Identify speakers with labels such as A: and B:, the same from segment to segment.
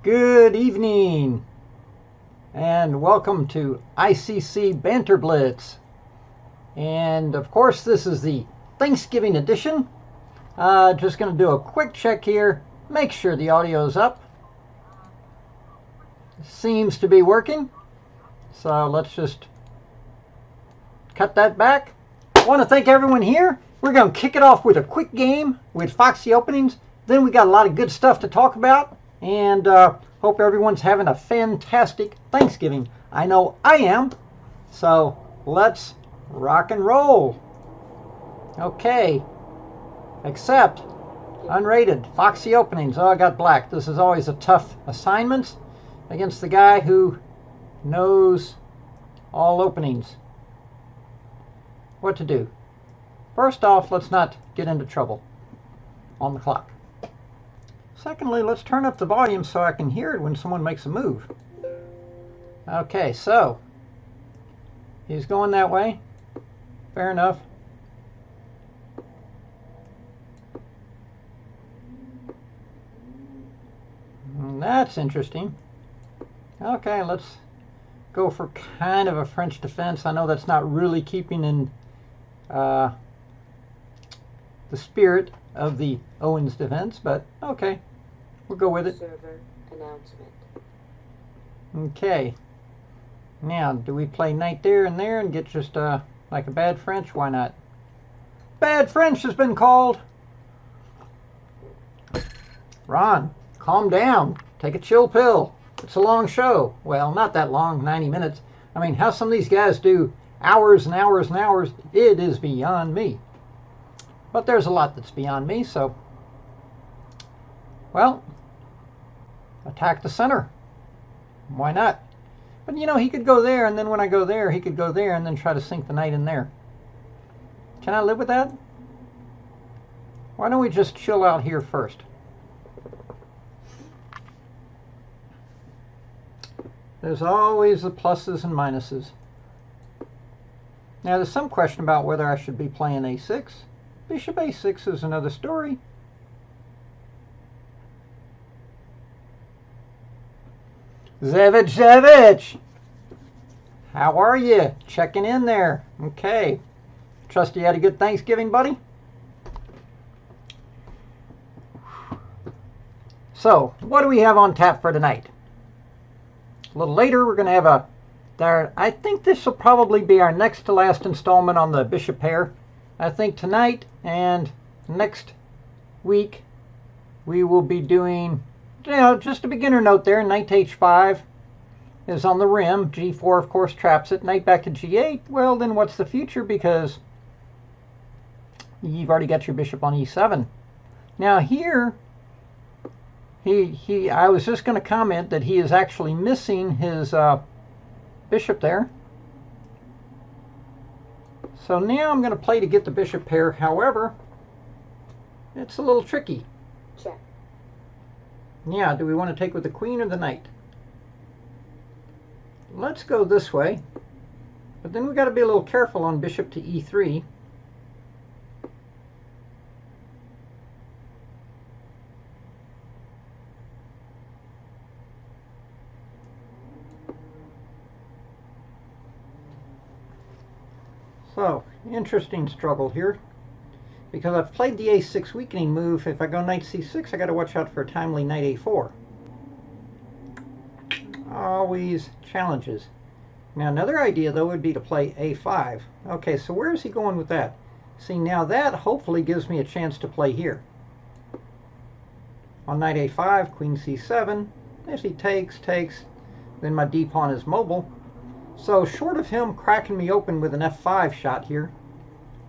A: Good evening and welcome to ICC Banter Blitz. And of course this is the Thanksgiving edition. Just going to do a quick check here, make sure the audio is up. Seems to be working, so let's just cut that back. I want to thank everyone here. We're going to kick it off with a quick game with Foxy openings. Then we got a lot of good stuff to talk about. And hope everyone's having a fantastic Thanksgiving. I know I am. So let's rock and roll. Okay. Accept. Unrated. Foxy openings. Oh, I got black. This is always a tough assignment against the guy who knows all openings. What to do? First off, let's not get into trouble on the clock. Secondly, let's turn up the volume so I can hear it when someone makes a move. Okay, so he's going that way. Fair enough. That's interesting. Okay, let's go for kind of a French defense. I know that's not really keeping in the spirit of the Owens defense, but okay. We'll go with it.
B: Server announcement.
A: Okay. Now, do we play knight there and there and get just like a bad French? Why not? Bad French has been called. Ron, calm down. Take a chill pill. It's a long show. Well, not that long, 90 minutes. I mean, how some of these guys do hours and hours and hours, it is beyond me. But there's a lot that's beyond me, so, well, attack the center. Why not? But you know, he could go there, and then when I go there, he could go there and then try to sink the knight in there. Can I live with that? Why don't we just chill out here first? There's always the pluses and minuses. Now, there's some question about whether I should be playing a6. Bishop a6 is another story. Zevich! How are you? Checking in there. Okay. Trust you had a good Thanksgiving, buddy? So, what do we have on tap for tonight? A little later, we're going to have I think this will probably be our next to last installment on the bishop pair. I think tonight and next week we will be doing, just a beginner note there. Knight to h5 is on the rim. g4, of course, traps it. Knight back to g8. Well, then what's the future? Because you've already got your bishop on e7. Now here, I was just going to comment that he is actually missing his bishop there. So now I'm going to play to get the bishop pair. However, it's a little tricky.
B: Check.
A: Yeah, do we want to take with the queen or the knight? Let's go this way. But then we've got to be a little careful on bishop to e3. So, interesting struggle here, because I've played the a6 weakening move. If I go knight c6, I got to watch out for a timely knight a4. Always challenges. Now, another idea, though, would be to play a5. Okay, so where is he going with that? See, now that hopefully gives me a chance to play here. On knight a5, queen c7. If he takes, then my d-pawn is mobile. So short of him cracking me open with an f5 shot here,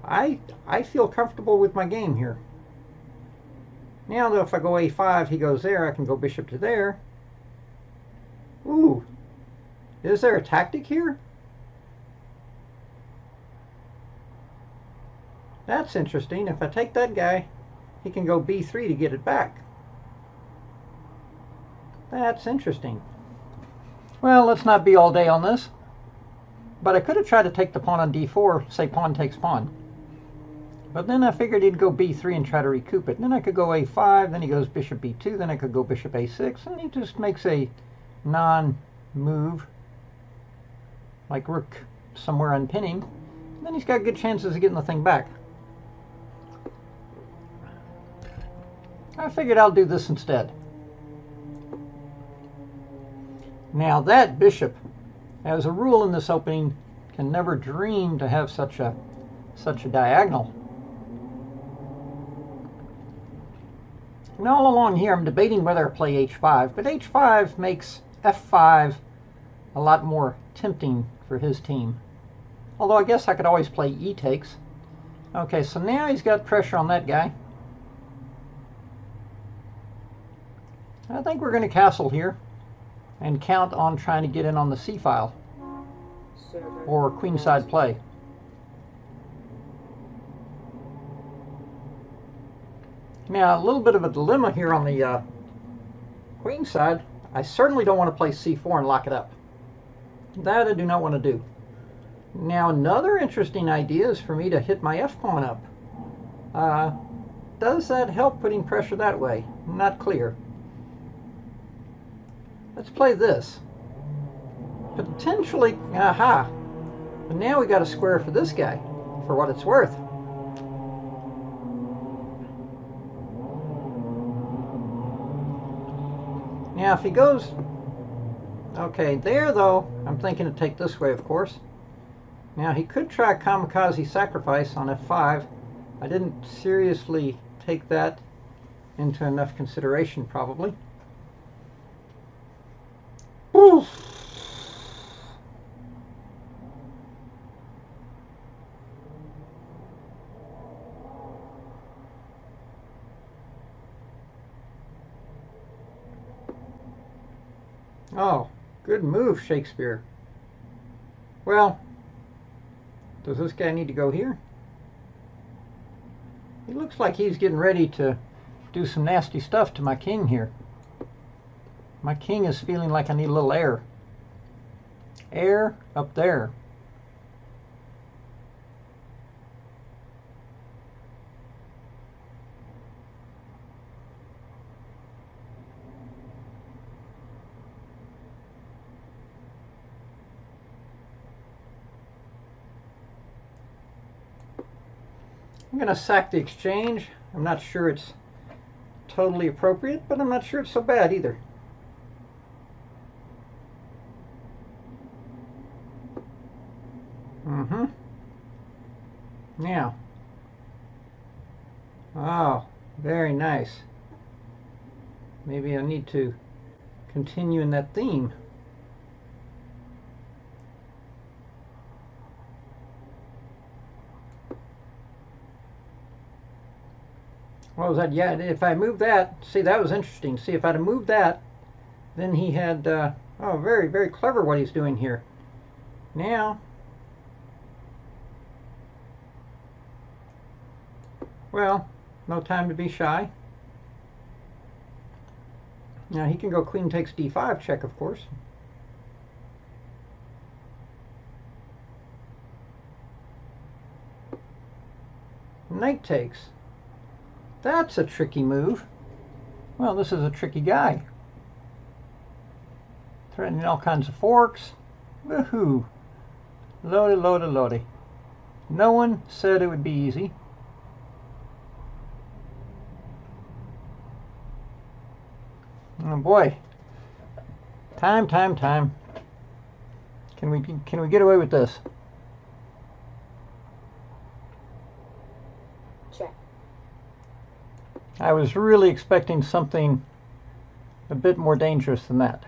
A: I feel comfortable with my game here. Now though, if I go a5, he goes there, I can go bishop to there. Ooh, is there a tactic here? That's interesting. If I take that guy, he can go b3 to get it back. That's interesting. Well, let's not be all day on this. But I could have tried to take the pawn on d4, say pawn takes pawn. But then I figured he'd go b3 and try to recoup it. And then I could go a5, then he goes bishop b2, then I could go bishop a6, and he just makes a non-move, like rook somewhere unpinning. And then he's got good chances of getting the thing back. I figured I'll do this instead. Now that bishop, as a rule in this opening, can never dream to have such a diagonal. And all along here I'm debating whether to play h5, but h5 makes f5 a lot more tempting for his team. Although I guess I could always play e takes. Okay, so now he's got pressure on that guy. I think we're going to castle here and count on trying to get in on the c file or queenside play. Now, a little bit of a dilemma here on the queen side. I certainly don't want to play c4 and lock it up. That I do not want to do. Now, another interesting idea is for me to hit my f-pawn up. Does that help putting pressure that way? Not clear. Let's play this. Potentially, aha. But now we got a square for this guy, for what it's worth. Now if he goes, okay, there though, I'm thinking to take this way, of course. Now he could try a kamikaze sacrifice on f5. I didn't seriously take that into enough consideration, probably. Ooh. Oh, good move, Shakespeare. Well, does this guy need to go here? He looks like he's getting ready to do some nasty stuff to my king here. My king is feeling like I need a little air. Air up there. I'm going to sack the exchange. I'm not sure it's totally appropriate, but I'm not sure it's so bad either. Now. Oh, very nice. Maybe I need to continue in that theme. What was that? Yeah, if I moved that, see, that was interesting. See, if I'd have moved that, then he had, oh, very, very clever what he's doing here. Now, well, no time to be shy. Now, he can go queen takes d5 check, of course. Knight takes. That's a tricky move. Well, this is a tricky guy. Threatening all kinds of forks. Woohoo. Lordy, lordy, lordy. No one said it would be easy. Oh boy. Time. Can we get away with this?
B: Check.
A: I was really expecting something a bit more dangerous than that.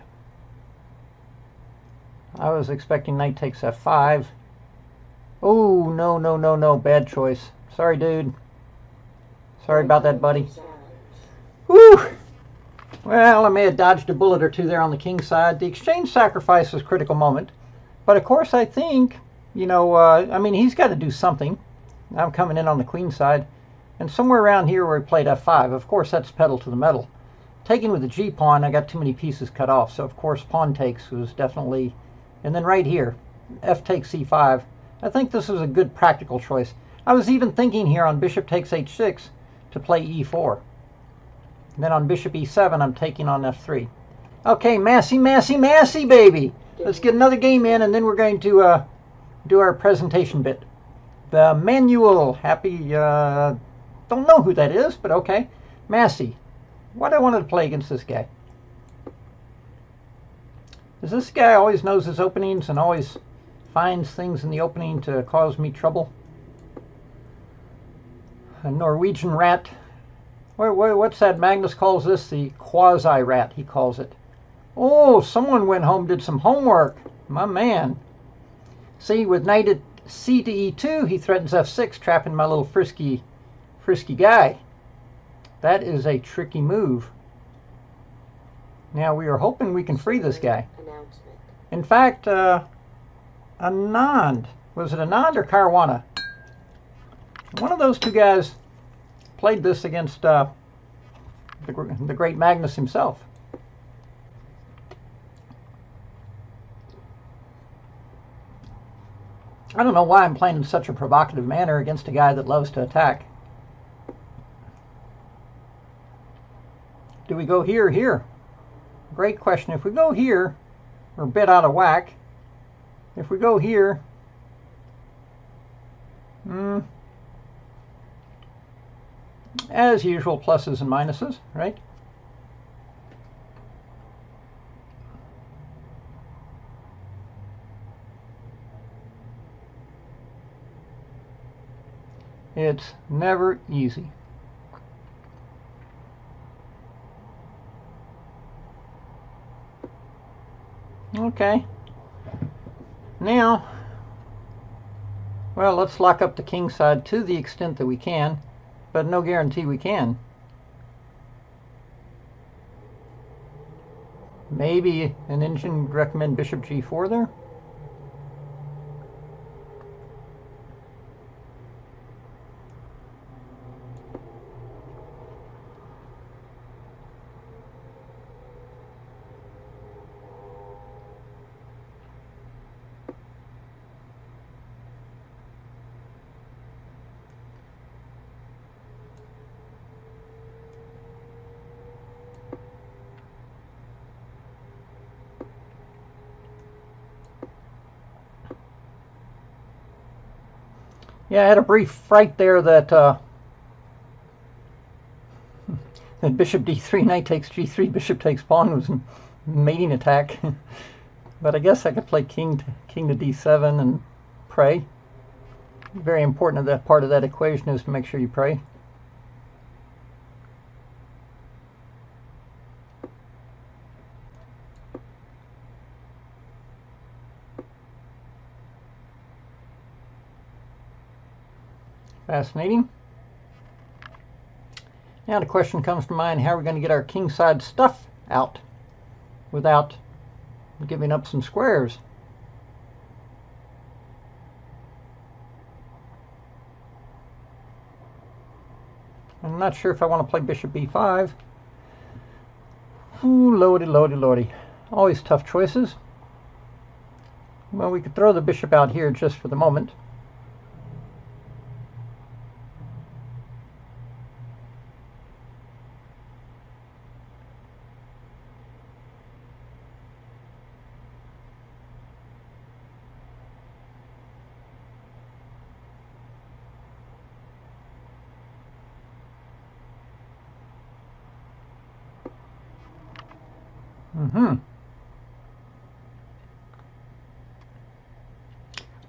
A: I was expecting knight takes f5. Oh, no, bad choice. Sorry, dude. Sorry about that, buddy. Whew! Well, I may have dodged a bullet or two there on the king side. The exchange sacrifice was a critical moment. But of course, I think, you know, I mean, he's got to do something. I'm coming in on the queen side. And somewhere around here where he played f5, of course, that's pedal to the metal. Taking with the g-pawn, I got too many pieces cut off. So, of course, pawn takes was definitely... And then right here, f takes c5. I think this is a good practical choice. I was even thinking here on bishop takes h6 to play e4. And then on bishop e7, I'm taking on f3. Okay, massy, massy, massy, baby. Let's get another game in, and then we're going to do our presentation bit. The manual. Happy, don't know who that is, but okay. Massey. What I wanted to play against this guy. Is this guy always knows his openings and always finds things in the opening to cause me trouble? A Norwegian rat. What's that? Magnus calls this the quasi-rat, he calls it. Oh, someone went home, did some homework. My man. See, with knight at c to e2, he threatens f6, trapping my little frisky guy. That is a tricky move. Now, we are hoping we can free this guy. In fact, Anand. Was it Anand or Caruana? One of those two guys played this against the great Magnus himself. I don't know why I'm playing in such a provocative manner against a guy that loves to attack. Do we go here or here? Great question. If we go here, we're a bit out of whack. If we go here, as usual, pluses and minuses, right? It's never easy. Okay. Now, well, let's lock up the king side to the extent that we can, but no guarantee we can. Maybe an engine would recommend bishop g4 there. Yeah, I had a brief fright there that that bishop d3, knight takes g3, bishop takes pawn was a mating attack. But I guess I could play king to d7 and pray. Very important that part of that equation is to make sure you pray. Fascinating. Now the question comes to mind, how are we going to get our kingside stuff out without giving up some squares? I'm not sure if I want to play bishop b5. Ooh, lordy, lordy, lordy. Always tough choices. Well, we could throw the bishop out here just for the moment.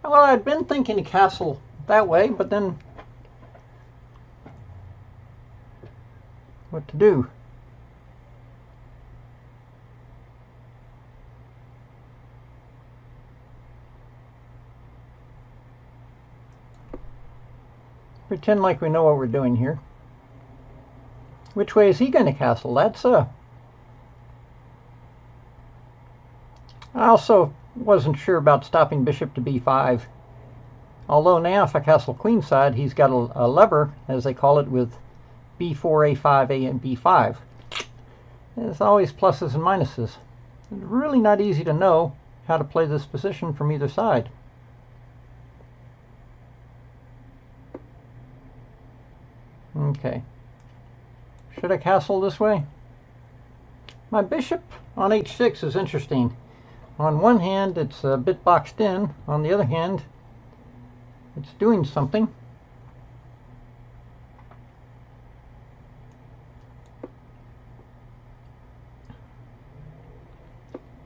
A: Well, I'd been thinking to castle that way, but then what to do? Pretend like we know what we're doing here. Which way is he going to castle? That's I also wasn't sure about stopping bishop to b5. Although now if I castle queenside, he's got a lever, as they call it, with b4, a5, a and b5. There's always pluses and minuses. It's really not easy to know how to play this position from either side. Okay. Should I castle this way? My bishop on h6 is interesting. On one hand, it's a bit boxed in. On the other hand, it's doing something.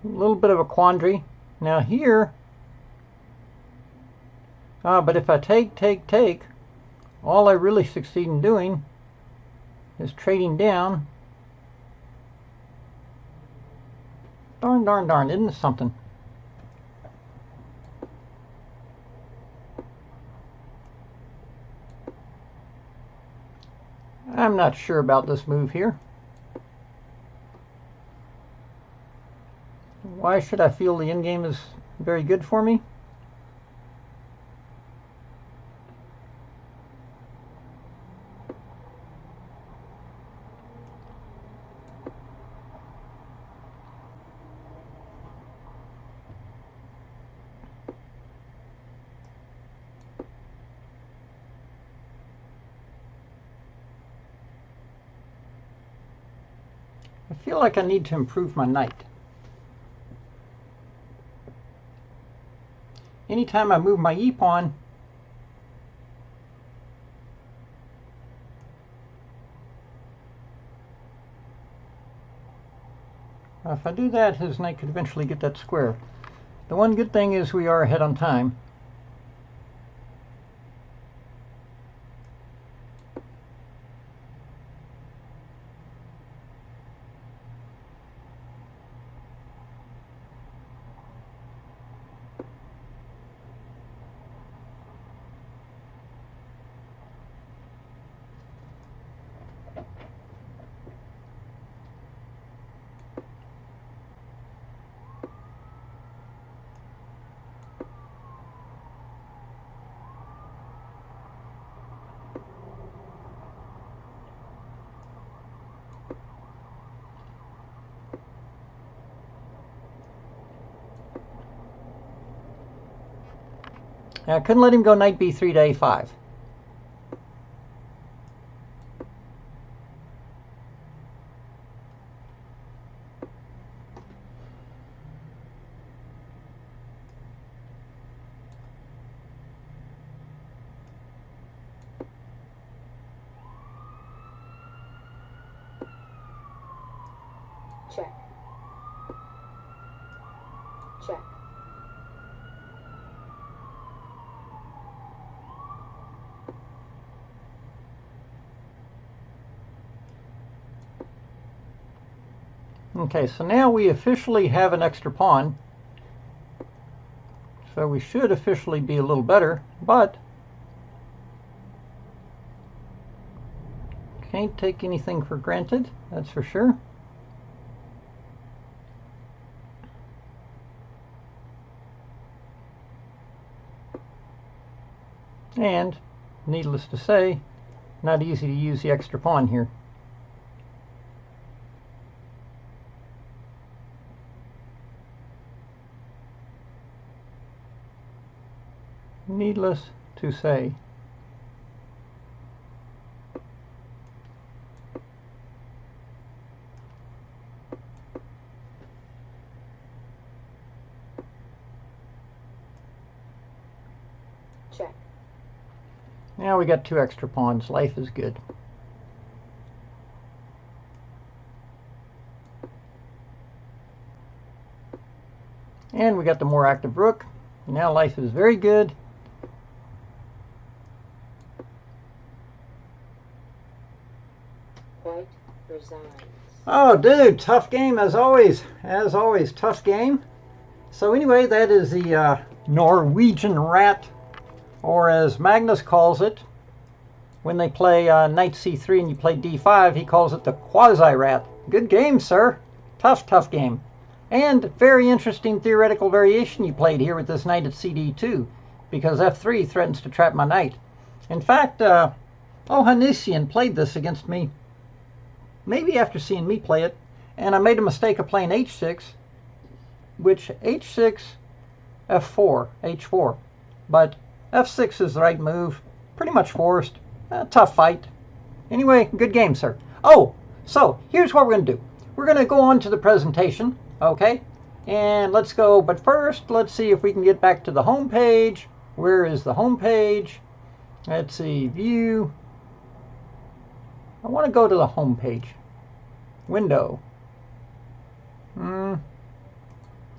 A: A little bit of a quandary. Now here, but if I take, all I really succeed in doing is trading down. Darn, isn't this something? I'm not sure about this move here. Why should I feel the endgame is very good for me? I feel like I need to improve my knight. Anytime I move my e-pawn, if I do that, his knight could eventually get that square. The one good thing is we are ahead on time. I couldn't let him go knight b3 to a5.
B: Check. Check.
A: Okay, so now we officially have an extra pawn. So we should officially be a little better, but can't take anything for granted, that's for sure. And, needless to say, not easy to use the extra pawn here. Needless to say.
B: Check.
A: Now we got two extra pawns. Life is good. And we got the more active rook. Now life is very good.
B: White resigns.
A: Oh, dude, tough game as always. As always, tough game. So anyway, that is the Norwegian rat, or as Magnus calls it, when they play knight c3 and you play d5, he calls it the quasi-rat. Good game, sir. Tough game. And very interesting theoretical variation you played here with this knight at cd2, because f3 threatens to trap my knight. In fact, Ohanessian played this against me, maybe after seeing me play it, and I made a mistake of playing h6, which h6, f4, h4. But f6 is the right move, pretty much forced. Tough fight. Anyway, good game, sir. Oh, so here's what we're going to do. We're going to go on to the presentation, okay? And let's go, but first, let's see if we can get back to the home page. Where is the home page? Let's see, view. I want to go to the home page. Window.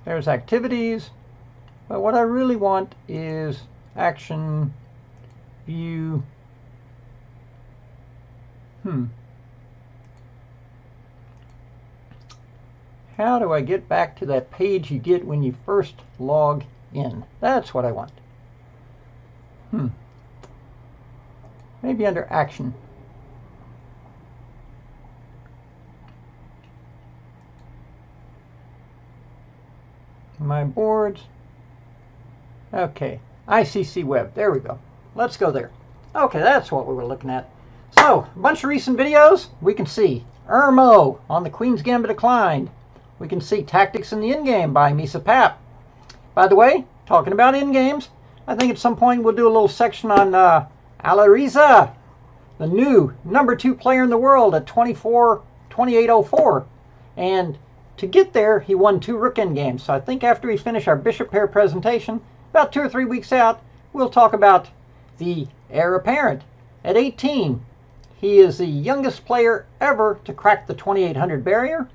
A: There's activities. But what I really want is action, view. How do I get back to that page you get when you first log in? That's what I want. Maybe under action. My boards. Okay, ICC web. There we go. Let's go there. Okay, that's what we were looking at. So, a bunch of recent videos. We can see Irmo on the Queen's Gambit declined. We can see Tactics in the Endgame by Misa Pap. By the way, talking about endgames, I think at some point we'll do a little section on Alariza, the new #2 player in the world at 2804. And to get there, he won 2 rook endgames. So I think after we finish our bishop pair presentation, about 2 or 3 weeks out, we'll talk about the heir apparent. At 18, he is the youngest player ever to crack the 2800 barrier.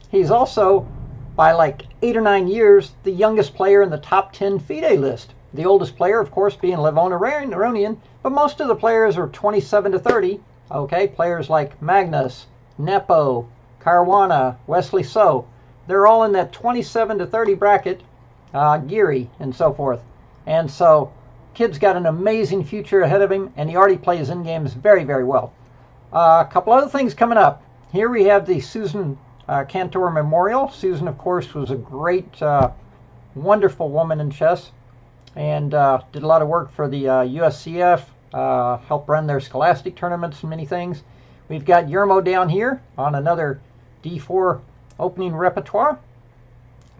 A: He's also, by like 8 or 9 years, the youngest player in the top 10 FIDE list. The oldest player, of course, being Levon Aronian, but most of the players are 27 to 30. Okay, players like Magnus, Nepo, Caruana, Wesley So. They're all in that 27 to 30 bracket, Geary, and so forth. And so, kid's got an amazing future ahead of him, and he already plays in games very, very well. A couple other things coming up. Here we have the Susan Cantor Memorial. Susan, of course, was a great, wonderful woman in chess, and did a lot of work for the USCF, helped run their scholastic tournaments and many things. We've got Yermo down here on another D4 opening repertoire.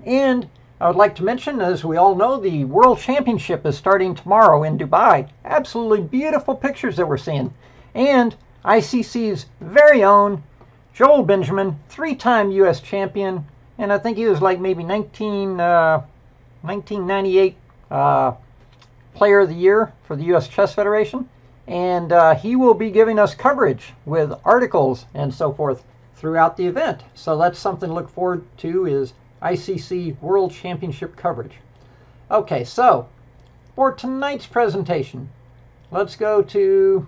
A: And I would like to mention, as we all know, the World Championship is starting tomorrow in Dubai. Absolutely beautiful pictures that we're seeing. And ICC's very own Joel Benjamin, 3-time U.S. champion, and I think he was like maybe 1998 Player of the Year for the U.S. Chess Federation. And he will be giving us coverage with articles and so forth throughout the event. So that's something to look forward to, is ICC World Championship coverage. Okay, so for tonight's presentation, let's go to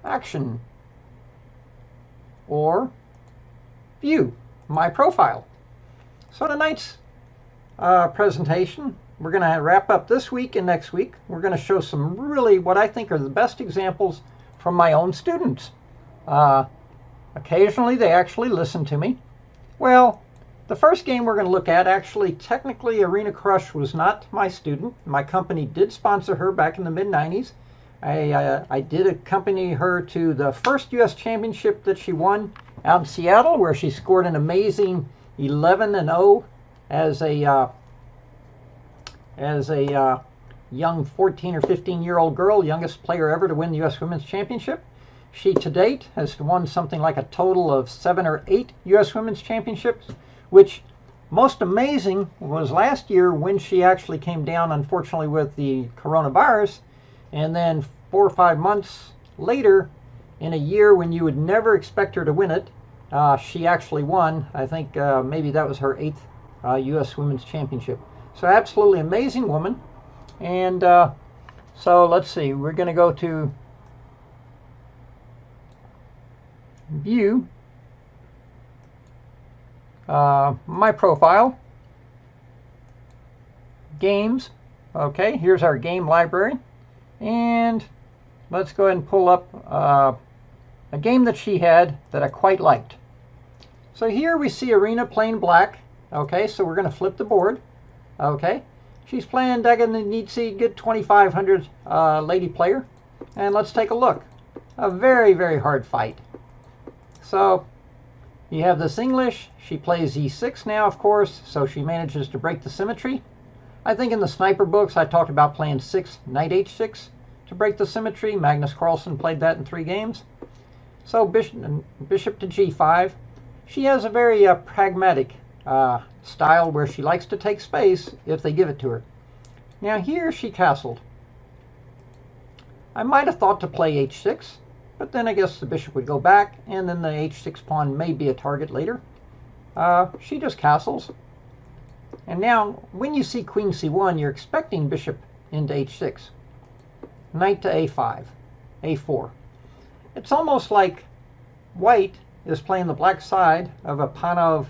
A: action or view my profile. So tonight's presentation, we're going to wrap up this week and next week. We're going to show some really what I think are the best examples from my own students. Occasionally they actually listen to me. Well, the first game we're going to look at, actually, technically, Arena Crush was not my student. My company did sponsor her back in the mid-90s. I did accompany her to the first U.S. championship that she won out in Seattle, where she scored an amazing 11-0 as a young 14 or 15-year-old girl, youngest player ever to win the U.S. Women's Championship. She, to date, has won something like a total of 7 or 8 U.S. Women's Championships, which, most amazing, was last year when she actually came down, unfortunately, with the coronavirus. And then 4 or 5 months later, in a year when you would never expect her to win it, she actually won. I think maybe that was her 8th U.S. Women's Championship. So absolutely amazing woman. And so let's see, we're going to go to view my profile, games. Okay, here's our game library, and let's go ahead and pull up a game that she had that I quite liked. So here we see Arena playing black. Okay, so we're going to flip the board. Okay, she's playing Daga Nitsi, good 2500 lady player, and let's take a look. A very, very hard fight. So you have this English. She plays e6 now, of course, so she manages to break the symmetry. I think in the sniper books I talked about playing knight h6 to break the symmetry. Magnus Carlsen played that in 3 games. So bishop to g5. She has a very pragmatic style where she likes to take space if they give it to her. Now here she castled. I might have thought to play h6, but then I guess the bishop would go back, and then the h6 pawn may be a target later. She just castles. And now, when you see queen c1, you're expecting bishop into h6. Knight to a5, a4. It's almost like white is playing the black side of a Panov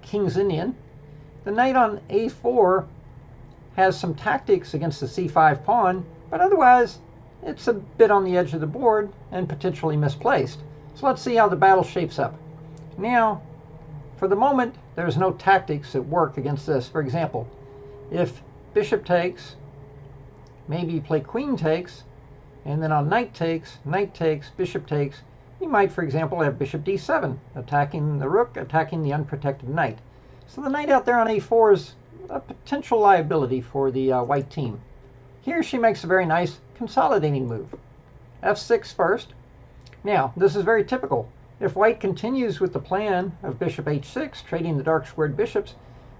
A: King's Indian. The knight on a4 has some tactics against the c5 pawn, but otherwise it's a bit on the edge of the board and potentially misplaced. So let's see how the battle shapes up. Now, for the moment, there's no tactics that work against this. For example, if bishop takes, maybe you play queen takes, and then on knight takes, bishop takes, you might, for example, have bishop d7, attacking the rook, attacking the unprotected knight. So the knight out there on a4 is a potential liability for the white team. Here she makes a very nice consolidating move. f6 first. Now, this is very typical. If white continues with the plan of bishop h6, trading the dark squared bishops,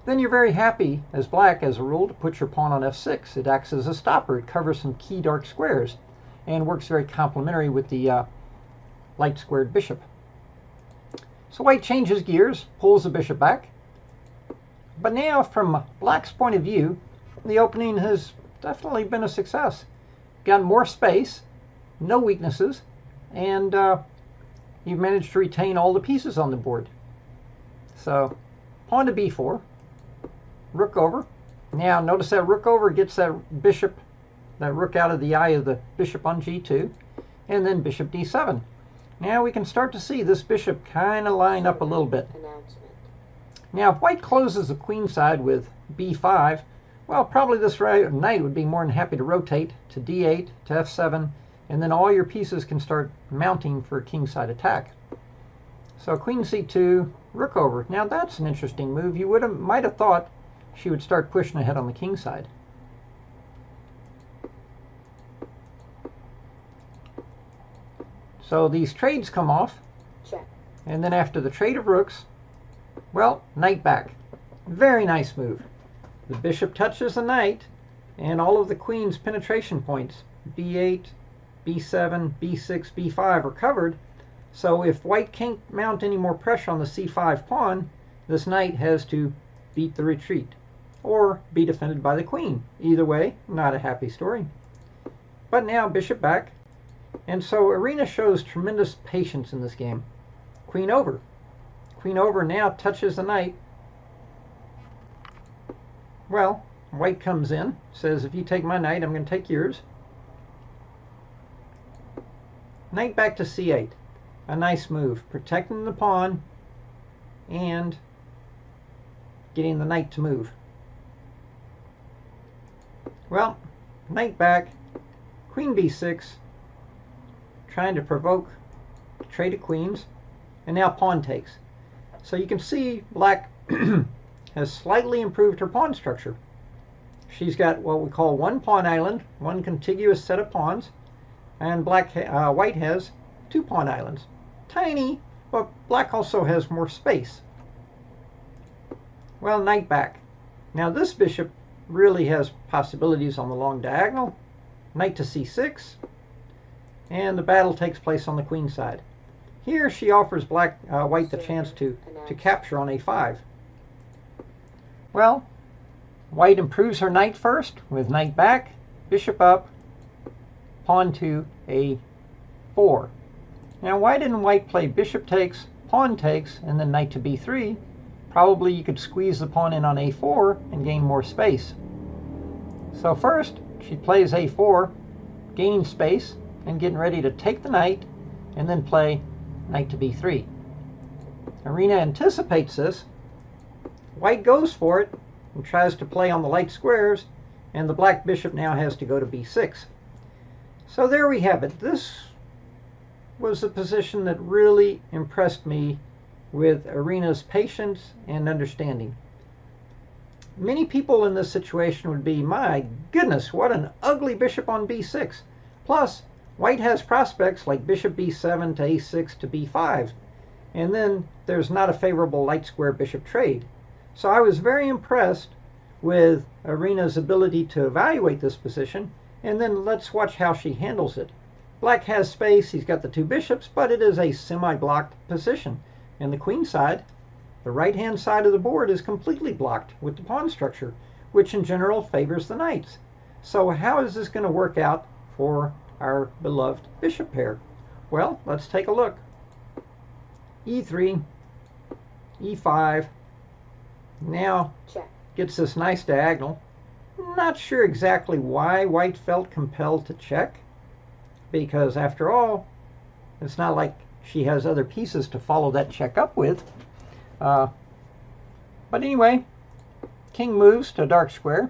A: then you're very happy, as black, as a rule, to put your pawn on f6. It acts as a stopper. It covers some key dark squares and works very complementary with the light squared bishop. So white changes gears, pulls the bishop back. But now, from black's point of view, the opening has definitely been a success. Got more space, no weaknesses, and you've managed to retain all the pieces on the board. So, pawn to b4, rook over. Now, notice that rook over gets that bishop, that rook out of the eye of the bishop on g2, and then bishop d7. Now we can start to see this bishop kind of line up a little bit. Now, if white closes the queen side with b5, well, probably this knight would be more than happy to rotate to d8, to f7, and then all your pieces can start mounting for a kingside attack. So queen c2, rook over. Now that's an interesting move. You might have thought she would start pushing ahead on the king side. So these trades come off.
B: Check.
A: And then after the trade of rooks, well, knight back. Very nice move. The bishop touches the knight, and all of the queen's penetration points, b8, b7, b6, b5, are covered. So if white can't mount any more pressure on the c5 pawn, this knight has to beat the retreat or be defended by the queen. Either way, not a happy story. But now bishop back. And so Arena shows tremendous patience in this game. Queen over. Queen over now touches the knight. Well, white comes in, says, if you take my knight, I'm going to take yours. Knight back to c8. A nice move, protecting the pawn and getting the knight to move. Well, knight back, queen b6, trying to provoke the trade of queens, and now pawn takes. So you can see black has slightly improved her pawn structure. She's got what we call one pawn island, one contiguous set of pawns, and white has two pawn islands. Tiny, but black also has more space. Well, knight back. Now this bishop really has possibilities on the long diagonal. Knight to c6, and the battle takes place on the queen side. Here she offers white the chance to capture on a5. Well, white improves her knight first with knight back, bishop up, pawn to a4. Now why didn't white play bishop takes, pawn takes, and then knight to b3? Probably you could squeeze the pawn in on a4 and gain more space. So first, she plays a4, gaining space and getting ready to take the knight, and then play knight to b3. Arena anticipates this. White goes for it and tries to play on the light squares, and the black bishop now has to go to b6. So there we have it. This was a position that really impressed me with Arena's patience and understanding. Many people in this situation would be, my goodness, what an ugly bishop on b6. Plus, White has prospects like bishop b7 to a6 to b5, and then there's not a favorable light square bishop trade. So I was very impressed with Arena's ability to evaluate this position, and then let's watch how she handles it. Black has space, he's got the two bishops, but it is a semi-blocked position. And the queen side, the right-hand side of the board, is completely blocked with the pawn structure, which in general favors the knights. So how is this going to work out for our beloved bishop pair? Well, let's take a look. e3, e5, now
B: check,
A: gets this nice diagonal. Not sure exactly why White felt compelled to check, because after all, it's not like she has other pieces to follow that check up with. But anyway, king moves to dark square,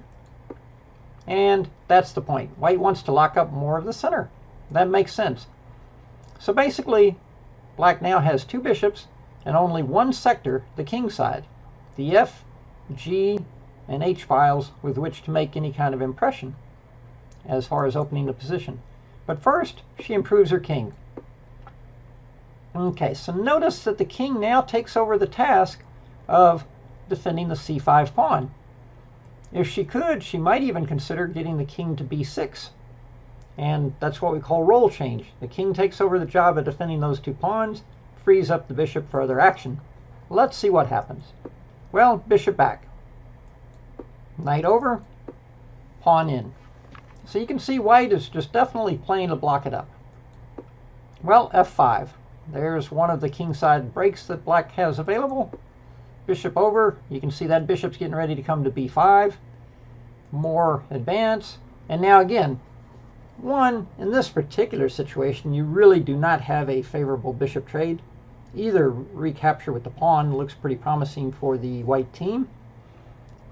A: and that's the point. White wants to lock up more of the center. That makes sense. So basically, Black now has two bishops and only one sector, the king side, the F, G, and H files with which to make any kind of impression as far as opening the position. But first, she improves her king. Okay, so notice that the king now takes over the task of defending the c5 pawn. If she could, she might even consider getting the king to b6. And that's what we call role change. The king takes over the job of defending those two pawns, frees up the bishop for other action. Let's see what happens. Well, bishop back. Knight over, pawn in. So you can see White is just definitely playing to block it up. Well, f5. There's one of the kingside breaks that Black has available. Bishop over. You can see that bishop's getting ready to come to b5. More advance. And now again, in this particular situation, you really do not have a favorable bishop trade. Either recapture with the pawn looks pretty promising for the white team.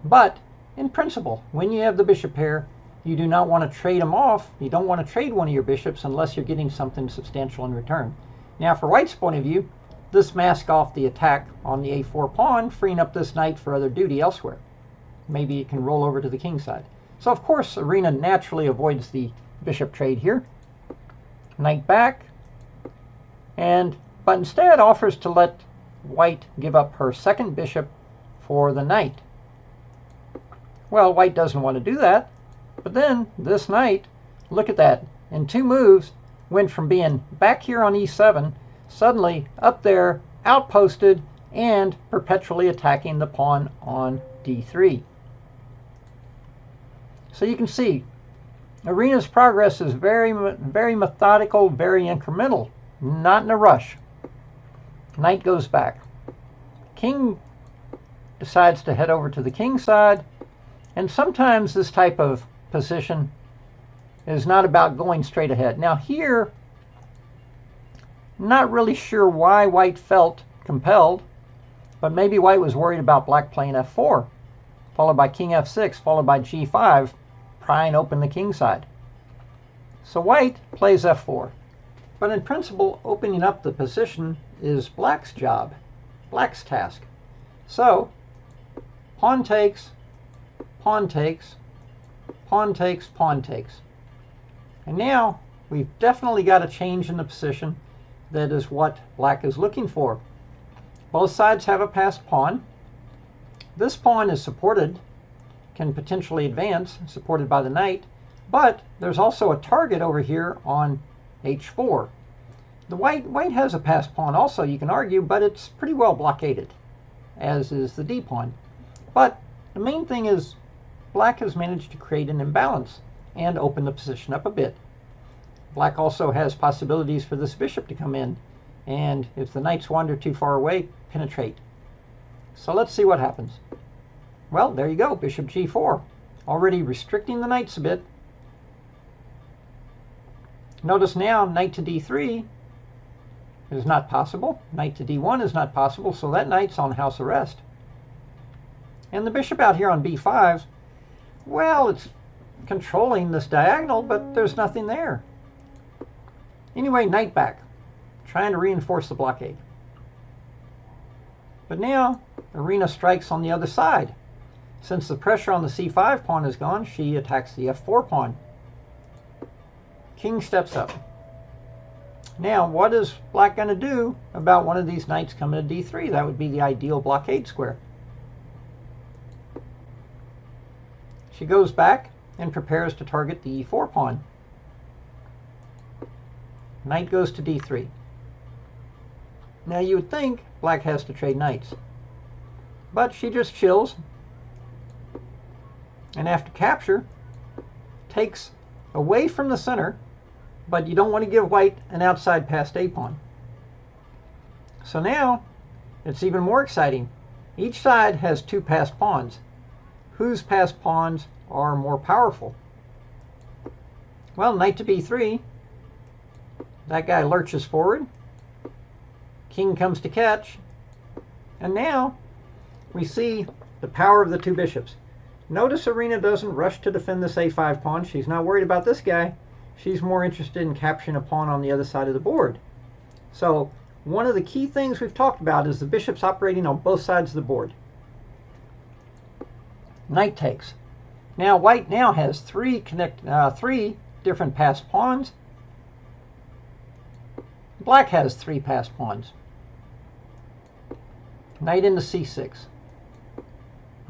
A: But in principle, when you have the bishop pair, you do not want to trade them off. You don't want to trade one of your bishops unless you're getting something substantial in return. Now, for White's point of view, this masks off the attack on the a4 pawn, freeing up this knight for other duty elsewhere. Maybe it can roll over to the king side. So, of course, Arena naturally avoids the bishop trade here. Knight back, but instead offers to let White give up her second bishop for the knight. Well, White doesn't want to do that, but then this knight, look at that, in 2 moves, went from being back here on e7, suddenly up there, outposted, and perpetually attacking the pawn on d3. So you can see, Arena's progress is very methodical, very incremental, not in a rush. Knight goes back. King decides to head over to the king side, and sometimes this type of position is not about going straight ahead. Now here, not really sure why White felt compelled, but maybe White was worried about Black playing f4, followed by king f6, followed by g5, prying open the king side. So White plays f4. But in principle, opening up the position is Black's job, Black's task. So, pawn takes, pawn takes, pawn takes, pawn takes. And now, we've definitely got a change in the position that is what Black is looking for. Both sides have a passed pawn. This pawn is supported, can potentially advance, supported by the knight, but there's also a target over here on h4. The white has a passed pawn also, you can argue, but it's pretty well blockaded, as is the d pawn. But the main thing is Black has managed to create an imbalance and open the position up a bit. Black also has possibilities for this bishop to come in, and if the knights wander too far away, penetrate. So let's see what happens. Well, there you go, bishop g4, already restricting the knights a bit. Notice now, knight to d3 is not possible. Knight to d1 is not possible, so that knight's on house arrest. And the bishop out here on b5, well, it's controlling this diagonal, but there's nothing there. Anyway, knight back, trying to reinforce the blockade. But now, Arena strikes on the other side. Since the pressure on the c5 pawn is gone, she attacks the f4 pawn. King steps up. Now, what is black going to do about one of these knights coming to d3? That would be the ideal blockade square. She goes back and prepares to target the e4 pawn. Knight goes to d3. Now you would think black has to trade knights, but she just chills, and after capture takes away from the center, but you don't want to give white an outside passed a pawn. So now it's even more exciting. Each side has two passed pawns. Whose passed pawns are more powerful? Well, knight to b3. That guy lurches forward. King comes to catch. And now we see the power of the two bishops. Notice Irina doesn't rush to defend this a5 pawn. She's not worried about this guy. She's more interested in capturing a pawn on the other side of the board. So one of the key things we've talked about is the bishops operating on both sides of the board. Knight takes. Now white now has three different passed pawns. Black has three passed pawns. Knight into c6.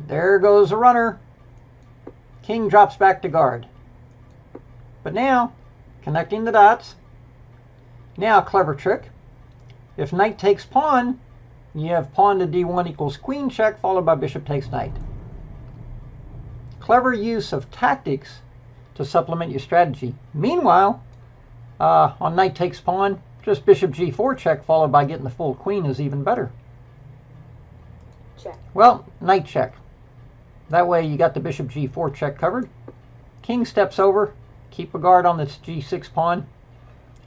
A: There goes a runner. King drops back to guard. But now, connecting the dots. Now, clever trick. If knight takes pawn, you have pawn to d1 equals queen check, followed by bishop takes knight. Clever use of tactics to supplement your strategy. Meanwhile, on knight takes pawn, just bishop g4 check, followed by getting the full queen is even better.
B: Check.
A: Well, knight check. That way you got the bishop g4 check covered. King steps over. Keep a guard on this g6 pawn.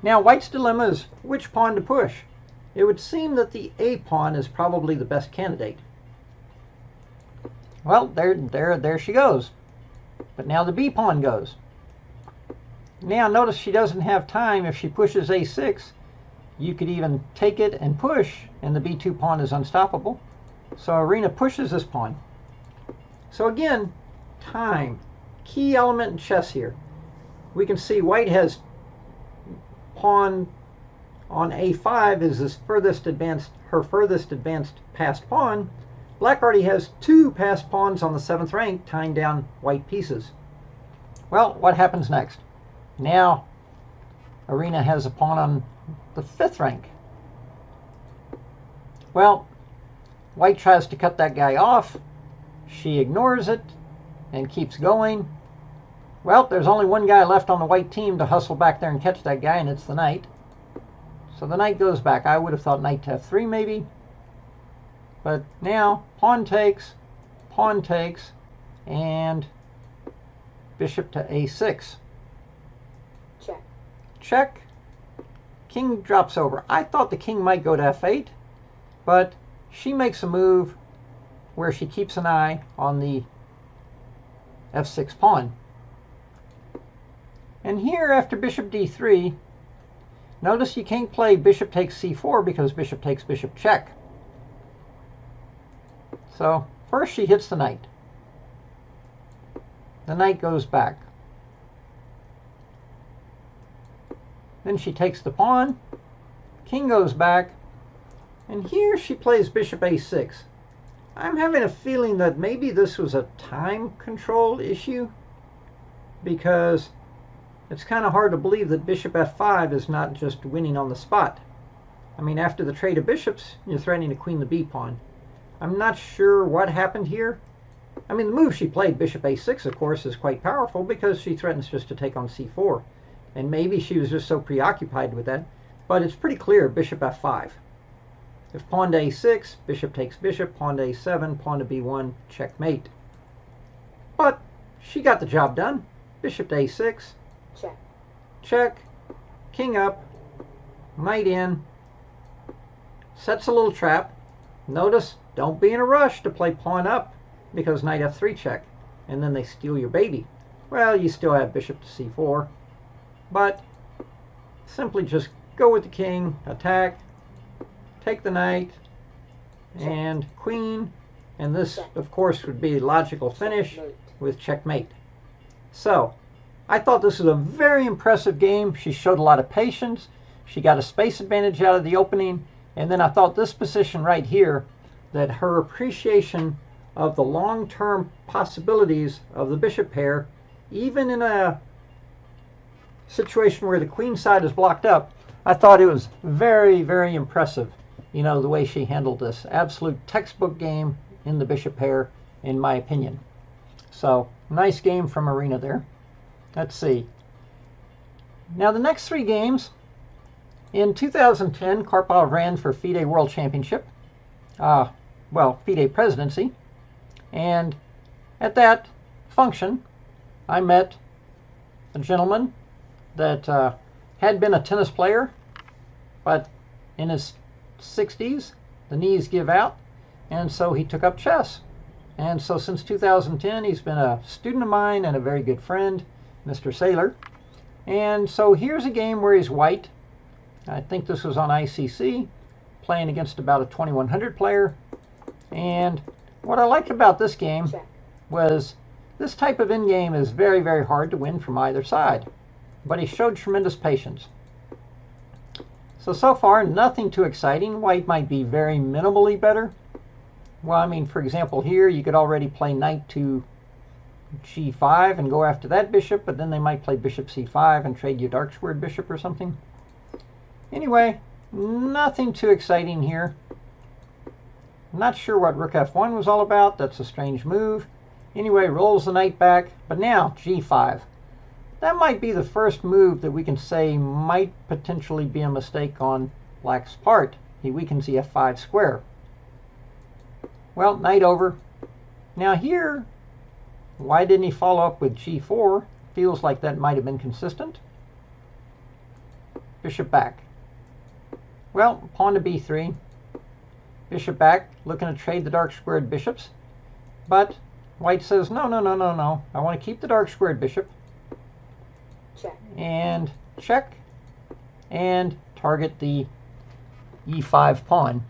A: Now white's dilemma is which pawn to push. It would seem that the a pawn is probably the best candidate. Well, there she goes. But now the b pawn goes. Now notice she doesn't have time. If she pushes a6, you could even take it and push, and the b2 pawn is unstoppable. So Irina pushes this pawn. So again, time. Key element in chess here. We can see white has pawn on a5 is her furthest advanced passed pawn. Black already has two passed pawns on the 7th rank tying down white pieces. Well, what happens next? Now Irina has a pawn on the 5th rank. Well, white tries to cut that guy off. She ignores it and keeps going. Well, there's only one guy left on the white team to hustle back there and catch that guy, and it's the knight. So the knight goes back. I would have thought knight to f3 maybe. But now pawn takes, and bishop to a6.
B: Check.
A: Check. King drops over. I thought the king might go to f8, but she makes a move where she keeps an eye on the f6 pawn. And here, after bishop d3, notice you can't play bishop takes c4 because bishop takes bishop check. So first she hits the knight. The knight goes back. Then she takes the pawn. King goes back. And here she plays bishop a6. I'm having a feeling that maybe this was a time control issue, because it's kind of hard to believe that bishop f5 is not just winning on the spot. I mean, after the trade of bishops, you're threatening to queen the b pawn. I'm not sure what happened here. I mean, the move she played, bishop a6, of course, is quite powerful because she threatens just to take on c4. And maybe she was just so preoccupied with that. But it's pretty clear, bishop f5. If pawn to a6, bishop takes bishop, pawn to a7, pawn to b1, checkmate. But she got the job done. Bishop to a6.
B: Check.
A: Check. King up. Knight in. Sets a little trap. Notice, don't be in a rush to play pawn up, because knight f3 check, and then they steal your baby. Well, you still have bishop to c4, but simply just go with the king, attack, take the knight, and queen, and this, of course, would be a logical finish with checkmate. So, I thought this was a very impressive game. She showed a lot of patience. She got a space advantage out of the opening, and then I thought this position right here, that her appreciation of the long-term possibilities of the bishop pair, even in a situation where the queen side is blocked up, I thought it was very, very impressive, you know, the way she handled this. Absolute textbook game in the bishop pair, in my opinion. So, nice game from Marina there. Let's see. Now, the next three games, in 2010, Karpov ran for FIDE World Championship. FIDE presidency. And at that function, I met a gentleman that had been a tennis player, but in his 60s, the knees give out, and so he took up chess. And so since 2010, he's been a student of mine and a very good friend, Mr. Saylor. And so here's a game where he's white. I think this was on ICC, playing against about a 2100 player. And what I liked about this game was this type of endgame is very, very hard to win from either side. But he showed tremendous patience. So far, nothing too exciting. White might be very minimally better. Well, I mean, for example, here you could already play knight to g5 and go after that bishop, but then they might play bishop c5 and trade you dark squared bishop or something. Anyway, nothing too exciting here. Not sure what rook f1 was all about. That's a strange move. Anyway, rolls the knight back, but now g5. That might be the first move that we can say might potentially be a mistake on black's part. He weakens the f5 square. Well, knight over. Now here, why didn't he follow up with g4? Feels like that might have been consistent. Bishop back. Well, pawn to b3. Bishop back, looking to trade the dark squared bishops. But white says, no. I want to keep the dark squared bishop.
B: Check.
A: And check. And target the e5 pawn.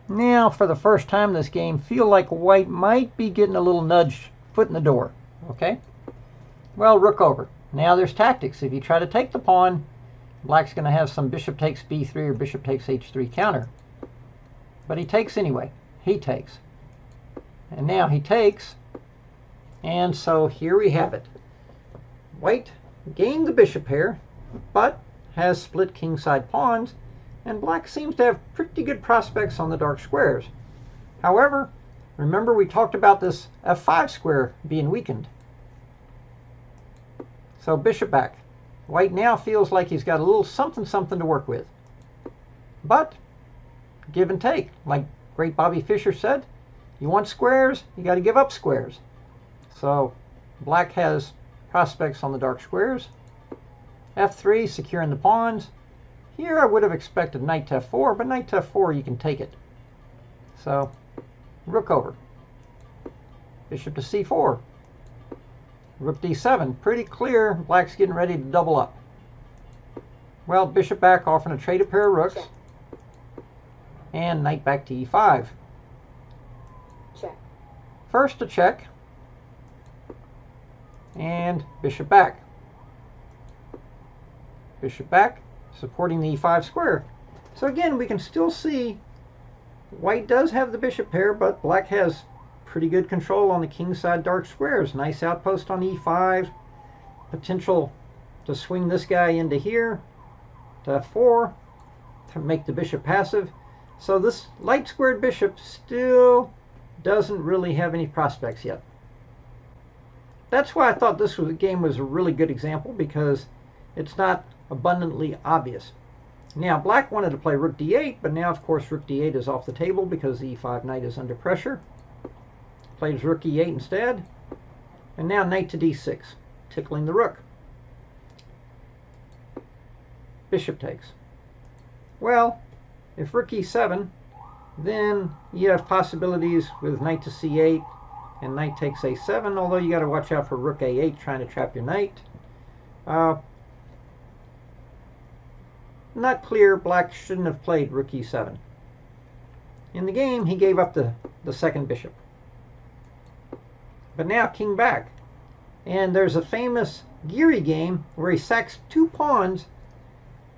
A: Now, for the first time in this game, feel like white might be getting a little nudge, foot in the door. Okay? Well, rook over. Now there's tactics. If you try to take the pawn, black's going to have some bishop takes b3 or bishop takes h3 counter. But he takes anyway. He takes. And now he takes. And so here we have it. White gained the bishop pair, but has split kingside pawns, and black seems to have pretty good prospects on the dark squares. However, remember we talked about this f5 square being weakened. So bishop back. White now feels like he's got a little something to work with. But give and take. Like great Bobby Fischer said, you want squares, you got to give up squares. So black has prospects on the dark squares. f3, securing the pawns. Here I would have expected knight to f4, but knight to f4 you can take it. So rook over. Bishop to c4. Rook d7. Pretty clear black's getting ready to double up. Well, bishop back, offering to trade a pair of rooks.
B: Check.
A: And knight back to e5.
B: Check.
A: First a check. And bishop back. Bishop back, supporting the e5 square. So again, we can still see white does have the bishop pair, but black has pretty good control on the kingside dark squares. Nice outpost on e5. Potential to swing this guy into here, to f4, to make the bishop passive. So this light squared bishop still doesn't really have any prospects yet. That's why I thought this game was a really good example, because it's not abundantly obvious. Now, black wanted to play rook d8, but now, of course, rook d8 is off the table because the e5 knight is under pressure. Plays rook e8 instead. And now knight to d6, tickling the rook. Bishop takes. Well, if rook e7, then you have possibilities with knight to c8 and knight takes a7, although you got to watch out for rook a8 trying to trap your knight. Not clear, black shouldn't have played rook e7. In the game, he gave up the second bishop. But now king back. And there's a famous Geary game where he sacks two pawns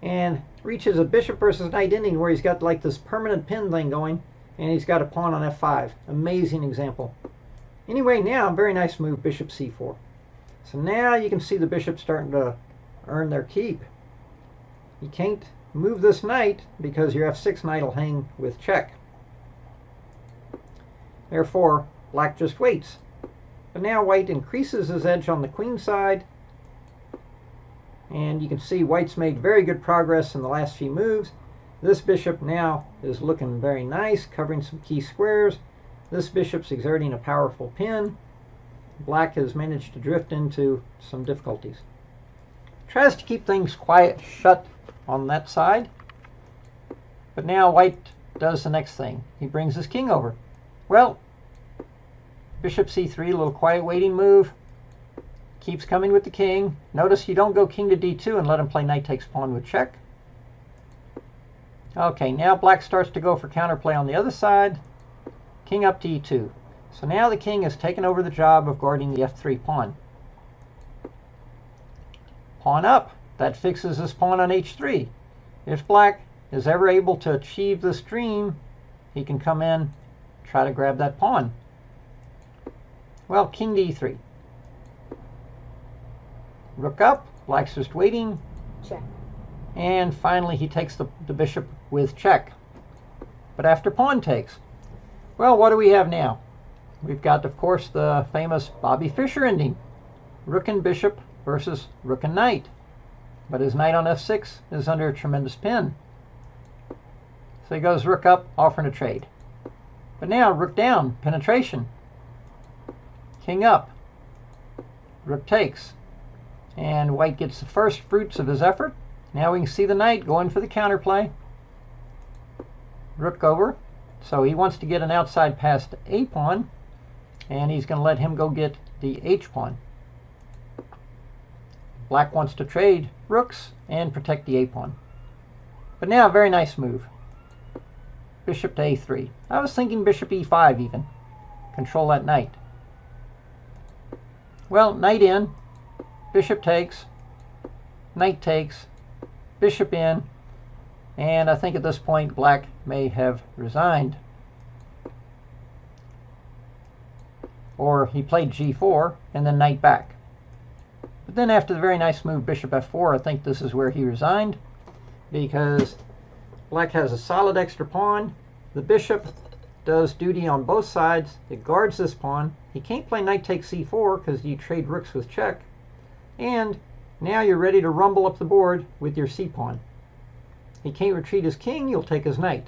A: and reaches a bishop versus knight ending where he's got like this permanent pin thing going, and he's got a pawn on f5. Amazing example. Anyway, now very nice move, bishop c4. So now you can see the bishop starting to earn their keep. You can't move this knight because your f6 knight will hang with check. Therefore, black just waits. But now white increases his edge on the queen side, and you can see white's made very good progress in the last few moves. This bishop now is looking very nice, covering some key squares. This bishop's exerting a powerful pin. Black has managed to drift into some difficulties. Tries to keep things quiet, shut on that side. But now white does the next thing. He brings his king over. Well, bishop c3, a little quiet waiting move. Keeps coming with the king. Notice you don't go king to d2 and let him play knight takes pawn with check. Okay, now black starts to go for counterplay on the other side. King up to e2. So now the king has taken over the job of guarding the f3 pawn. Pawn up. That fixes this pawn on h3. If black is ever able to achieve this dream, he can come in, try to grab that pawn. Well, king to e3. Rook up. Black's just waiting.
B: Check.
A: And finally he takes the bishop with check. But after pawn takes. Well, what do we have now? We've got, of course, the famous Bobby Fischer ending. Rook and bishop versus rook and knight. But his knight on f6 is under a tremendous pin. So he goes rook up, offering a trade. But now rook down, penetration. King up. Rook takes. And white gets the first fruits of his effort. Now we can see the knight going for the counterplay. Rook over. So he wants to get an outside pass to a pawn. And he's going to let him go get the h pawn. Black wants to trade rooks and protect the a pawn. But now a very nice move. Bishop to a3. I was thinking bishop e5 even. Control that knight. Well, knight in. Bishop takes. Knight takes. Bishop in. And I think at this point black may have resigned. Or he played g4 and then knight back. But then after the very nice move bishop f4, I think this is where he resigned, because black has a solid extra pawn. The bishop does duty on both sides. It guards this pawn. He can't play knight takes c4 because you trade rooks with check. And now you're ready to rumble up the board with your c pawn. He can't retreat his king, you'll take his knight.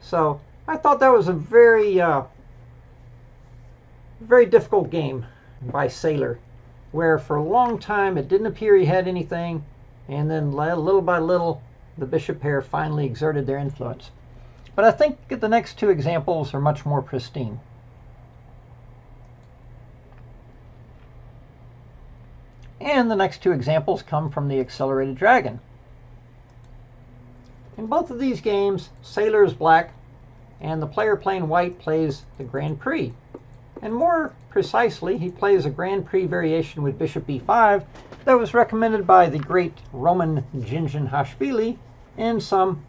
A: So I thought that was a very difficult game by Saylor, where for a long time it didn't appear he had anything, and then little by little the bishop pair finally exerted their influence. But I think the next two examples are much more pristine. And the next two examples come from the Accelerated Dragon. In both of these games, Saylor is black, and the player playing white plays the Grand Prix. And more precisely, he plays a Grand Prix variation with bishop e5 that was recommended by the great Roman Jinjin in some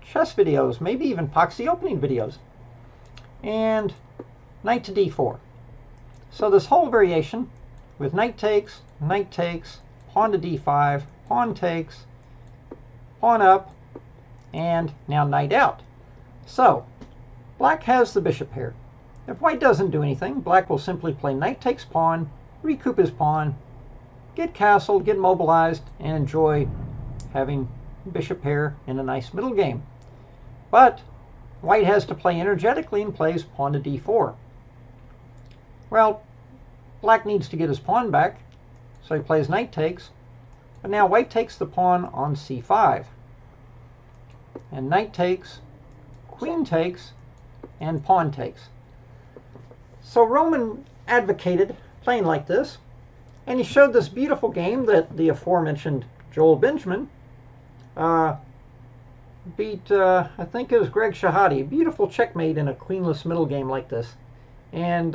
A: chess videos, maybe even Poxy opening videos. And knight to d4. So this whole variation with knight takes, pawn to d5, pawn takes, pawn up, and now knight out. So black has the bishop pair. If white doesn't do anything, black will simply play knight takes pawn, recoup his pawn, get castled, get mobilized, and enjoy having bishop pair in a nice middle game. But white has to play energetically and plays pawn to d4. Well, black needs to get his pawn back, so he plays knight takes, but now white takes the pawn on c5. And knight takes, queen takes, and pawn takes. So Roman advocated playing like this, and he showed this beautiful game that the aforementioned Joel Benjamin beat, I think it was Greg Shahade. Beautiful checkmate in a queenless middle game like this. And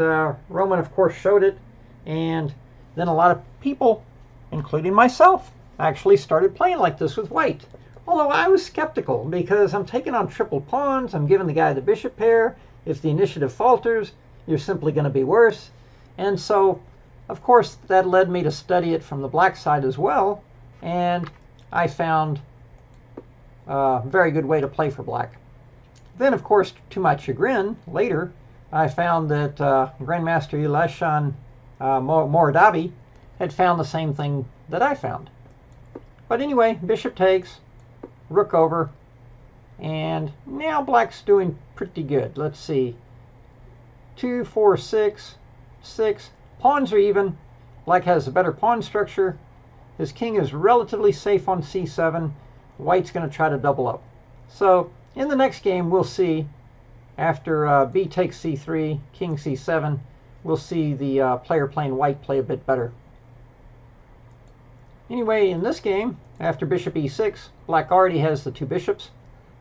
A: Roman, of course, showed it, and then a lot of people, including myself, actually started playing like this with white. Although I was skeptical because I'm taking on triple pawns, I'm giving the guy the bishop pair. If the initiative falters, you're simply going to be worse. And so, of course, that led me to study it from the black side as well. And I found a very good way to play for black. Then, of course, to my chagrin, later, I found that Grandmaster Ilashan Moradabi had found the same thing that I found. But anyway, bishop takes, rook over, and now black's doing pretty good. Let's see. 2, 4, 6, 6. Pawns are even. Black has a better pawn structure. His king is relatively safe on c7. White's going to try to double up. So in the next game, we'll see, after b takes c3, king c7, we'll see the player playing white play a bit better. Anyway, in this game, after bishop e6, black already has the two bishops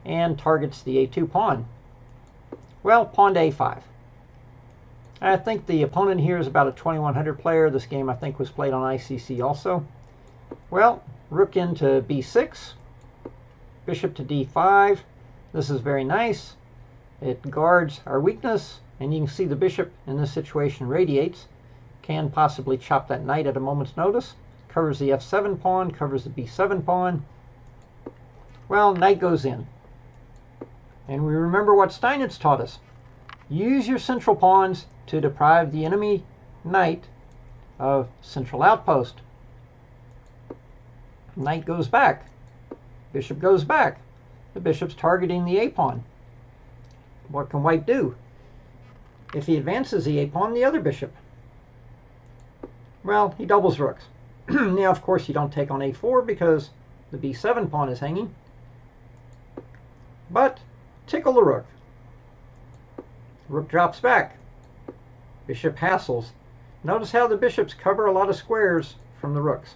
A: and targets the a2 pawn. Well, pawn to a5. I think the opponent here is about a 2100 player. This game, I think, was played on ICC also. Well, rook into b6, bishop to d5. This is very nice. It guards our weakness, and you can see the bishop in this situation radiates. Can possibly chop that knight at a moment's notice. Covers the f7 pawn, covers the b7 pawn. Well, knight goes in. And we remember what Steinitz taught us. Use your central pawns to deprive the enemy knight of central outpost. Knight goes back. Bishop goes back. The bishop's targeting the a-pawn. What can white do? If he advances the a-pawn, the other bishop. Well, he doubles rooks. Now, of course, you don't take on a4 because the b7 pawn is hanging. But tickle the rook. Rook drops back. Bishop hassles. Notice how the bishops cover a lot of squares from the rooks.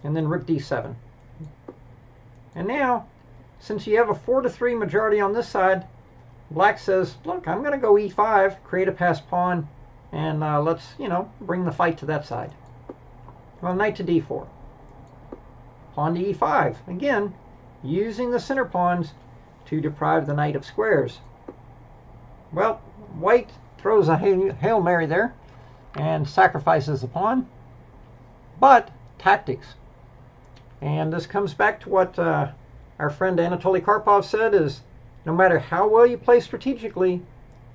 A: And then rook d7. And now, since you have a 4-3 majority on this side, black says, look, I'm going to go e5, create a passed pawn, and let's, bring the fight to that side. Well, knight to d4. Pawn to e5. Again, using the center pawns to deprive the knight of squares. Well, white throws a Hail Mary there and sacrifices the pawn. But tactics. And this comes back to what our friend Anatoly Karpov said, is no matter how well you play strategically,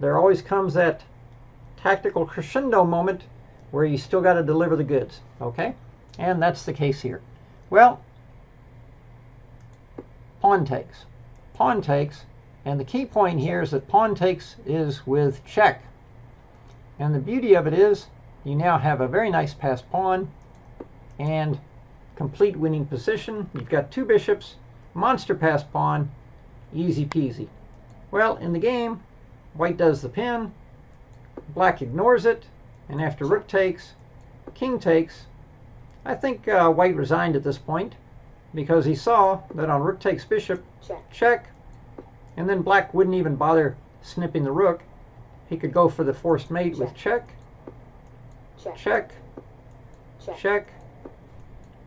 A: there always comes that tactical crescendo moment where you still got to deliver the goods. Okay? And that's the case here. Well, pawn takes. Pawn takes. And the key point here is that pawn takes is with check. And the beauty of it is you now have a very nice passed pawn and complete winning position. You've got two bishops, monster passed pawn, easy peasy. Well, in the game, white does the pin, black ignores it, and after rook takes, king takes, I think white resigned at this point because he saw that on rook takes bishop, check, and then black wouldn't even bother snipping the rook. He could go for the forced mate with check, check, check,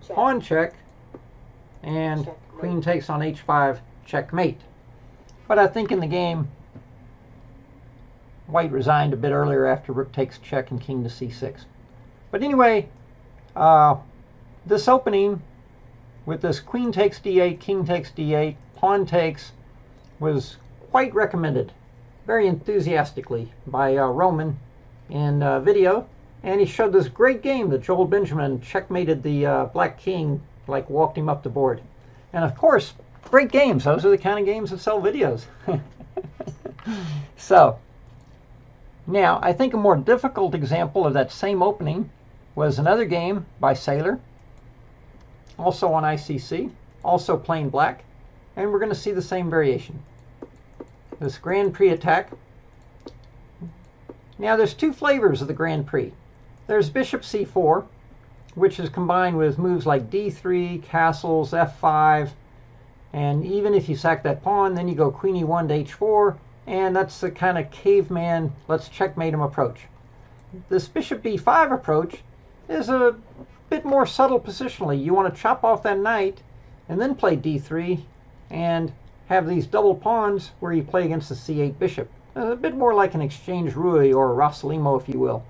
A: pawn check, and queen takes on h5, checkmate. But I think in the game, white resigned a bit earlier after rook takes check and king to c6. But anyway, this opening with this queen takes d8, king takes d8, pawn takes was quite recommended very enthusiastically by Roman in video. And he showed this great game that Joel Benjamin checkmated the black king, like walked him up the board. And of course, great games. Those are the kind of games that sell videos. So, now, I think a more difficult example of that same opening was another game by Saylor, also on ICC, also plain black, and we're going to see the same variation. This Grand Prix attack. Now, there's two flavors of the Grand Prix. There's bishop c4, which is combined with moves like d3, castles, f5, and even if you sack that pawn, then you go queen e1 to h4, and that's the kind of caveman, let's checkmate him approach. This bishop b5 approach is a bit more subtle positionally. You want to chop off that knight and then play d3 and have these double pawns where you play against the c8 bishop. A bit more like an exchange Rui or a Rossolimo, if you will.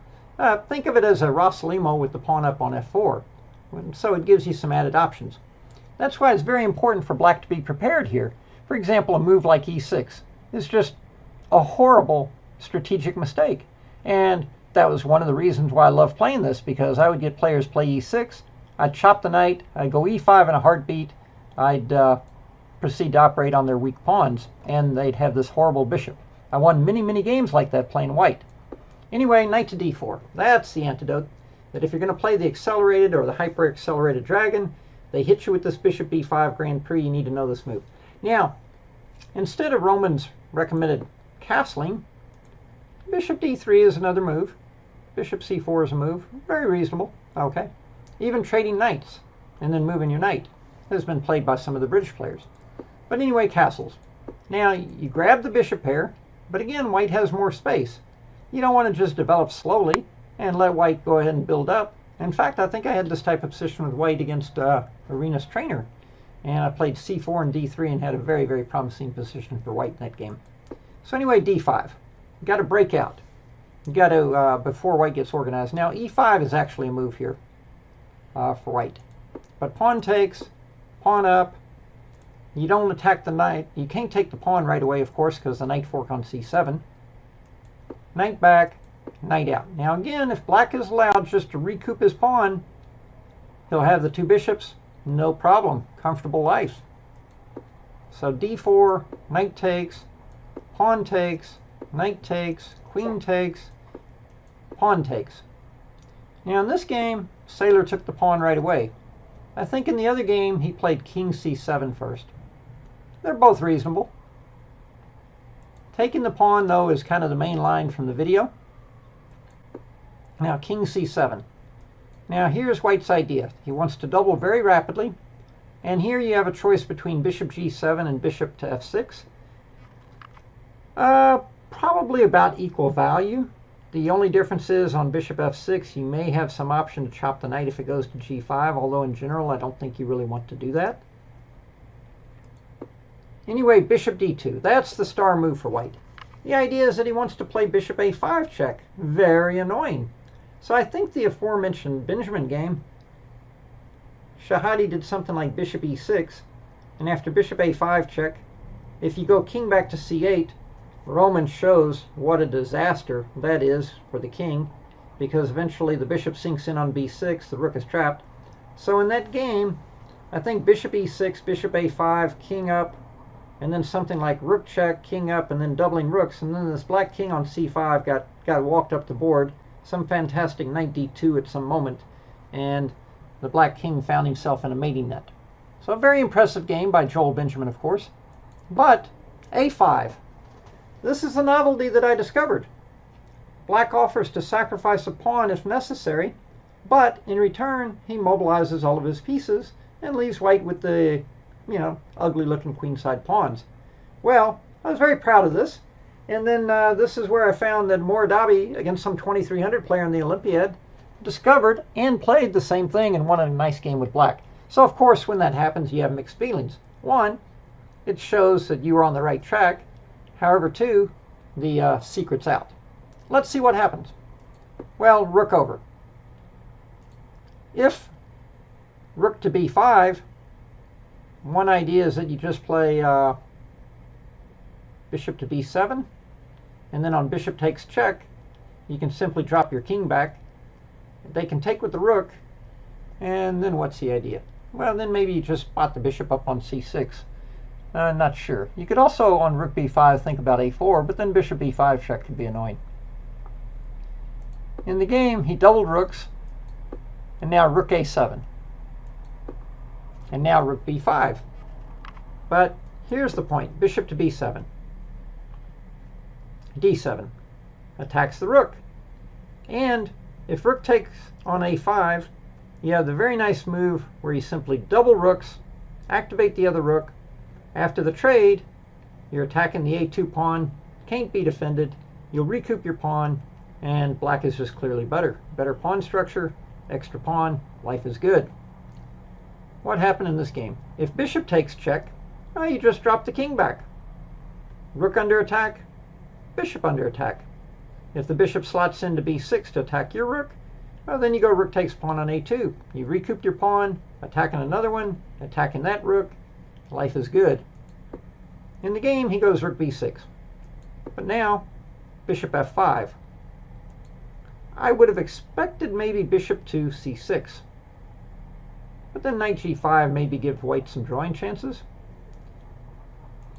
A: Think of it as a Rossolimo with the pawn up on f4. So it gives you some added options. That's why it's very important for black to be prepared here. For example, a move like e6 is just a horrible strategic mistake. And that was one of the reasons why I love playing this, because I would get players play e6, I'd chop the knight, I'd go e5 in a heartbeat, I'd proceed to operate on their weak pawns, and they'd have this horrible bishop. I won many games like that playing white. Anyway, knight to d4. That's the antidote. That if you're going to play the accelerated or the hyper-accelerated dragon, they hit you with this bishop b5 Grand Prix. You need to know this move. Now, instead of Roman's recommended castling, bishop d3 is another move. Bishop c4 is a move. Very reasonable. Okay. Even trading knights and then moving your knight has been played by some of the British players. But anyway, castles. Now, you grab the bishop pair, but again, white has more space. You don't want to just develop slowly and let white go ahead and build up. In fact, I think I had this type of position with white against Arena's trainer. And I played c4 and d3 and had a very promising position for white in that game. So anyway, d5. You got to break out. You got to, before white gets organized. Now, e5 is actually a move here for white. But pawn takes, pawn up. You don't attack the knight. You can't take the pawn right away, of course, because the knight fork on c7. Knight back, knight out. Now again, if black is allowed just to recoup his pawn, he'll have the two bishops, no problem, comfortable life. So d4, knight takes, pawn takes, knight takes, queen takes, pawn takes. Now in this game, Sailor took the pawn right away. I think in the other game, he played king c7 first. They're both reasonable. Taking the pawn, though, is kind of the main line from the video. Now, king c7. Now, here's white's idea. He wants to double very rapidly. And here you have a choice between bishop g7 and bishop to f6. Probably about equal value. The only difference is on bishop f6, you may have some option to chop the knight if it goes to g5, although in general, I don't think you really want to do that. Anyway, bishop d2. That's the star move for white. The idea is that he wants to play bishop a5 check. Very annoying. So I think the aforementioned Benjamin game, Shahadi did something like bishop e6, and after bishop a5 check, if you go king back to c8, Roman shows what a disaster that is for the king, because eventually the bishop sinks in on b6, the rook is trapped. So in that game, I think bishop e6, bishop a5, king up, and then something like rook check, king up, and then doubling rooks, and then this black king on c5 got walked up the board, some fantastic knight d2 at some moment, and the black king found himself in a mating net. So a very impressive game by Joel Benjamin, of course. But a5. This is a novelty that I discovered. Black offers to sacrifice a pawn if necessary, but in return, he mobilizes all of his pieces and leaves white with the, ugly looking queenside pawns. Well, I was very proud of this. And then this is where I found that Moradabi, against some 2300 player in the Olympiad, discovered and played the same thing and won a nice game with black. So of course, when that happens, you have mixed feelings. One, it shows that you were on the right track. However, two, the secret's out. Let's see what happens. Well, rook over. If rook to b5, one idea is that you just play bishop to b7, and then on bishop takes check, you can simply drop your king back. They can take with the rook, and then what's the idea? Well, then maybe you just spot the bishop up on c6. I'm not sure. You could also, on rook b5, think about a4, but then bishop b5 check could be annoying. In the game, he doubled rooks, and now rook a7. And now rook b5. But here's the point. Bishop to b7. d7. Attacks the rook. And if rook takes on a5, you have the very nice move where you simply double rooks, activate the other rook. After the trade, you're attacking the a2 pawn. Can't be defended. You'll recoup your pawn, and black is just clearly better. Better pawn structure, extra pawn, life is good. What happened in this game? If bishop takes check, oh, you just drop the king back. Rook under attack, bishop under attack. If the bishop slots into b6 to attack your rook, well, then you go rook takes pawn on a2. You recoup your pawn, attacking another one, attacking that rook. Life is good. In the game, he goes rook b6. But now, bishop f5. I would have expected maybe bishop to c6. But then knight g5 maybe gives white some drawing chances.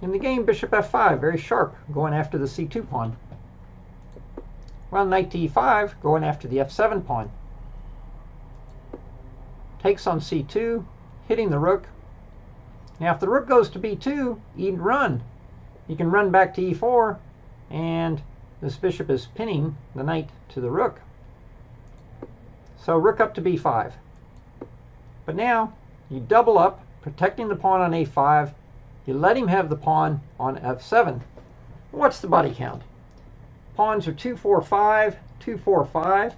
A: In the game, bishop f5, very sharp, going after the c2 pawn. Well, knight to e5, going after the f7 pawn. Takes on c2, hitting the rook. Now, if the rook goes to b2, you'd run. You can run back to e4, and this bishop is pinning the knight to the rook. So rook up to b5. But now, you double up, protecting the pawn on a5. You let him have the pawn on f7. What's the body count? Pawns are 2, 4, 5, 2, 4, 5,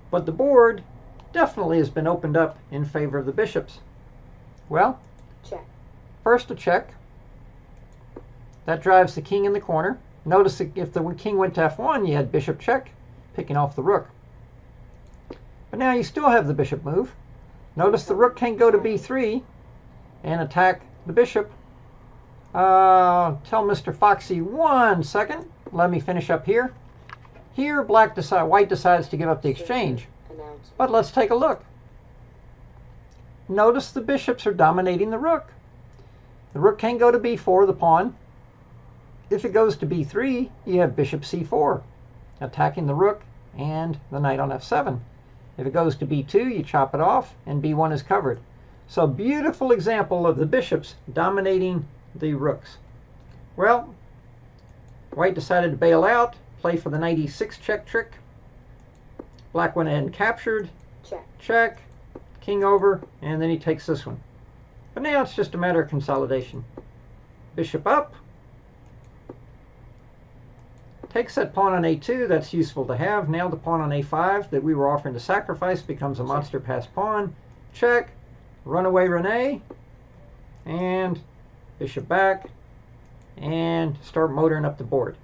A: but the board definitely has been opened up in favor of the bishops. Well,
B: Check.
A: first a check. That drives the king in the corner. Notice that if the king went to f1, you had bishop check, picking off the rook. But now you still have the bishop move. Notice the rook can't go to b3 and attack the bishop. Tell Mr. Foxy 1 second. Let me finish up here. Here, white decides to give up the exchange. But let's take a look. Notice the bishops are dominating the rook. The rook can't go to b4, the pawn. If it goes to b3, you have bishop c4, attacking the rook and the knight on f7. If it goes to b2, you chop it off, and b1 is covered. So beautiful example of the bishops dominating the rooks. Well, white decided to bail out, play for the knight e6 check trick. Black went ahead and captured.
B: Check.
A: Check. King over, and then he takes this one. But now it's just a matter of consolidation. Bishop up. Takes that pawn on a2, that's useful to have. Now the pawn on a5 that we were offering to sacrifice becomes a monster passed pawn. Check. Runaway Renee. And bishop back. And start motoring up the board.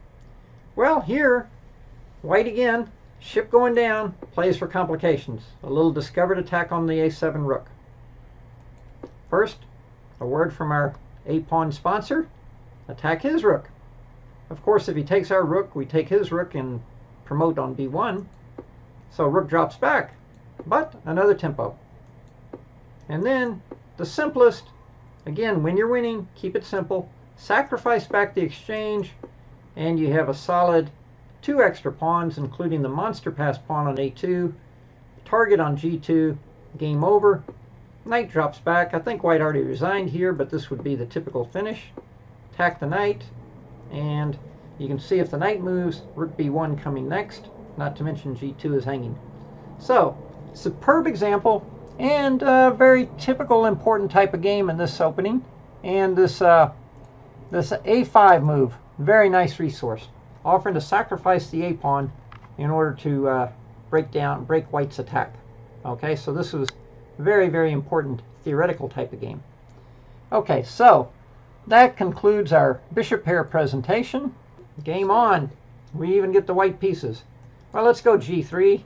A: Well, here, white again, ship going down, plays for complications. A little discovered attack on the a7 rook. First, a word from our a-pawn sponsor. Attack his rook. Of course, if he takes our rook, we take his rook and promote on b1. So rook drops back, but another tempo. And then the simplest, again, when you're winning, keep it simple. Sacrifice back the exchange, and you have a solid 2 extra pawns, including the monster passed pawn on a2, target on g2, game over. Knight drops back. I think white already resigned here, but this would be the typical finish. Attack the knight, and you can see if the knight moves, rook b1 coming next, not to mention g2 is hanging. So, superb example, and a very typical important type of game in this opening. And this a5 move, very nice resource, offering to sacrifice the a-pawn in order to break white's attack. Okay, so this was very, very important theoretical type of game. Okay, so that concludes our bishop pair presentation. Game on. We even get the white pieces. Well, let's go g3.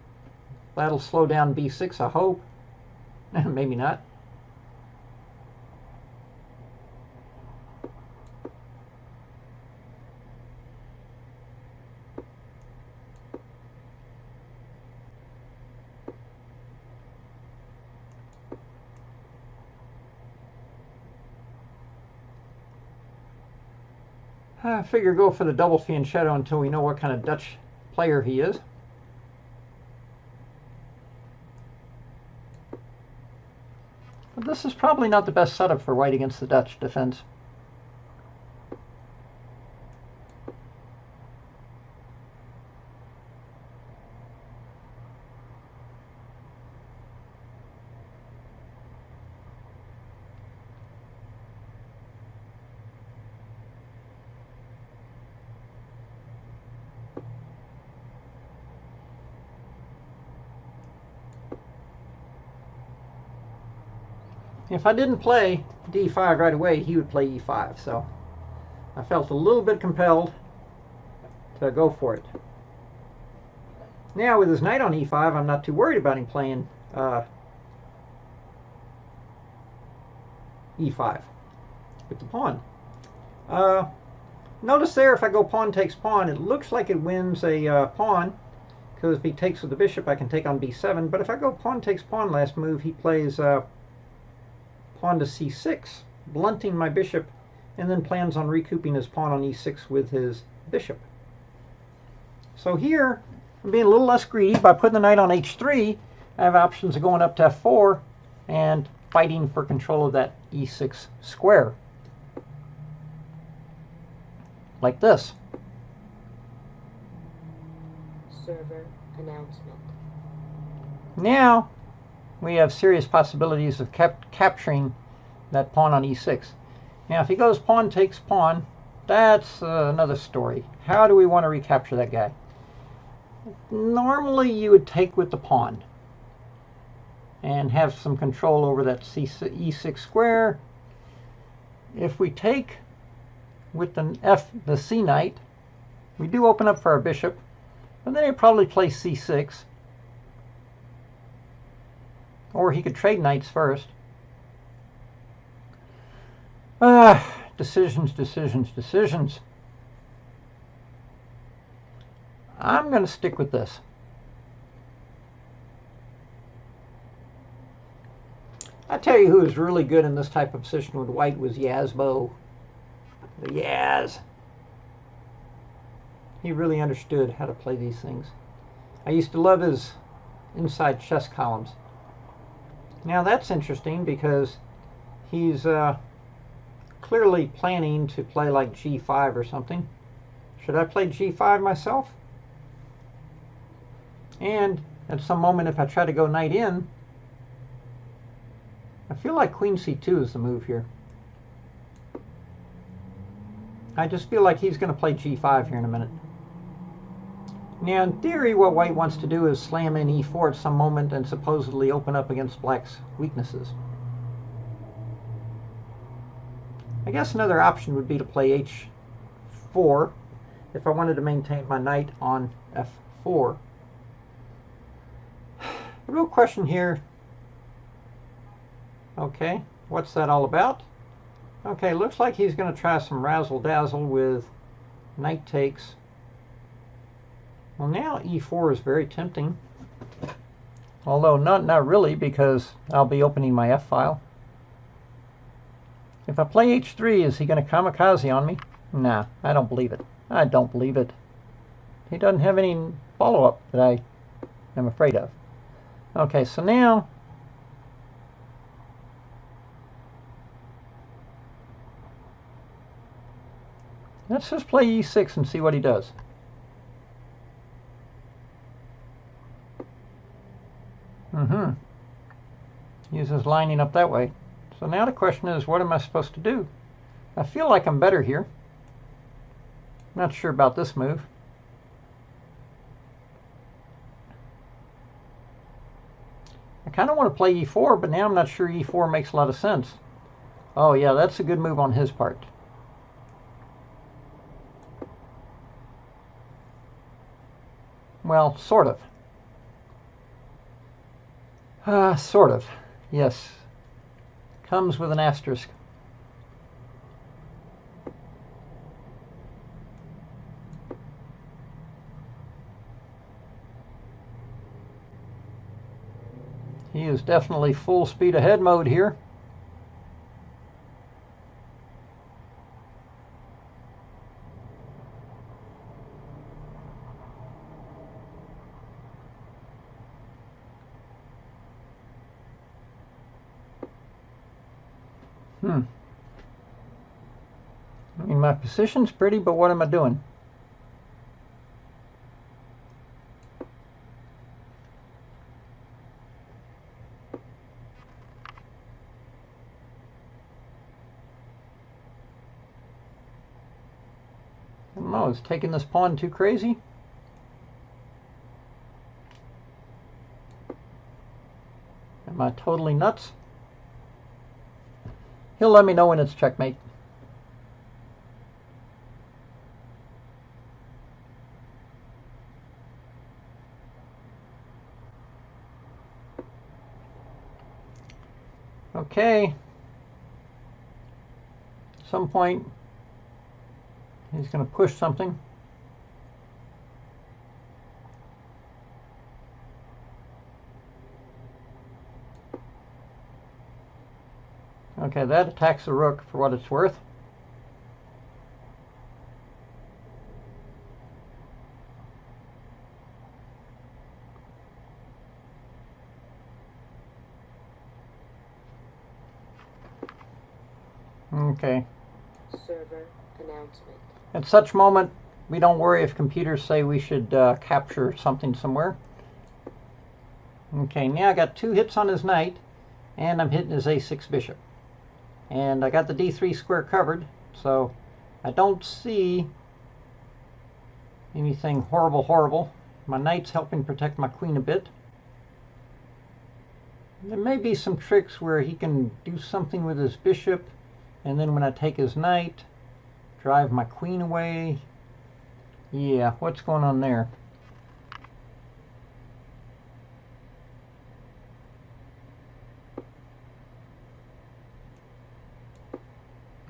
A: That'll slow down b6, I hope. Maybe not. I figure go for the double fianchetto until we know what kind of Dutch player he is. But this is probably not the best setup for white against the Dutch defense. If I didn't play d5 right away, he would play e5. So I felt a little bit compelled to go for it. Now with his knight on e5, I'm not too worried about him playing e5 with the pawn. Notice there, if I go pawn takes pawn, it looks like it wins a pawn, because if he takes with the bishop, I can take on b7. But if I go pawn takes pawn last move, he plays pawn to c6, blunting my bishop, and then plans on recouping his pawn on e6 with his bishop. So here, I'm being a little less greedy. By putting the knight on h3, I have options of going up to f4 and fighting for control of that e6 square. Like this.
B: Server announcement.
A: Now we have serious possibilities of capturing that pawn on e6. Now if he goes pawn takes pawn, that's another story. How do we want to recapture that guy? Normally you would take with the pawn and have some control over that e6 square. If we take with the c knight, we do open up for our bishop, and then he'd probably play c6, or he could trade knights first. Decisions, decisions, decisions. I'm going to stick with this. I tell you who was really good in this type of position with white was Yazbo. Yaz. He really understood how to play these things. I used to love his inside chess columns. Now that's interesting because he's clearly planning to play like g5 or something. Should I play g5 myself? And at some moment, if I try to go knight in, I feel like queen c2 is the move here. I just feel like he's going to play g5 here in a minute. Now, in theory, what white wants to do is slam in e4 at some moment and supposedly open up against black's weaknesses. I guess another option would be to play h4 if I wanted to maintain my knight on f4. The real question here, okay, what's that all about? Okay, looks like he's going to try some razzle-dazzle with knight takes. Well, now e4 is very tempting. Although not really, because I'll be opening my f file. If I play h3, is he going to kamikaze on me? Nah, I don't believe it. I don't believe it. He doesn't have any follow-up that I am afraid of. Okay, so now let's just play e6 and see what he does. He's just lining up that way. So now the question is, what am I supposed to do? I feel like I'm better here. Not sure about this move. I kind of want to play e4, but now I'm not sure e4 makes a lot of sense. Oh yeah, that's a good move on his part. Well, sort of. Sort of. Yes. Comes with an asterisk. He is definitely full speed ahead mode here. I mean, my position's pretty, but what am I doing? I don't know, is taking this pawn too crazy? Am I totally nuts? He'll let me know when it's checkmate. Okay. At some point, he's going to push something. Okay, that attacks the rook for what it's worth. Okay.
B: Server announcement.
A: At such moment, we don't worry if computers say we should capture something somewhere. Okay, now I got 2 hits on his knight, and I'm hitting his a6 bishop. And I got the d3 square covered, so I don't see anything horrible. My knight's helping protect my queen a bit. There may be some tricks where he can do something with his bishop, and then when I take his knight, drive my queen away. Yeah, what's going on there?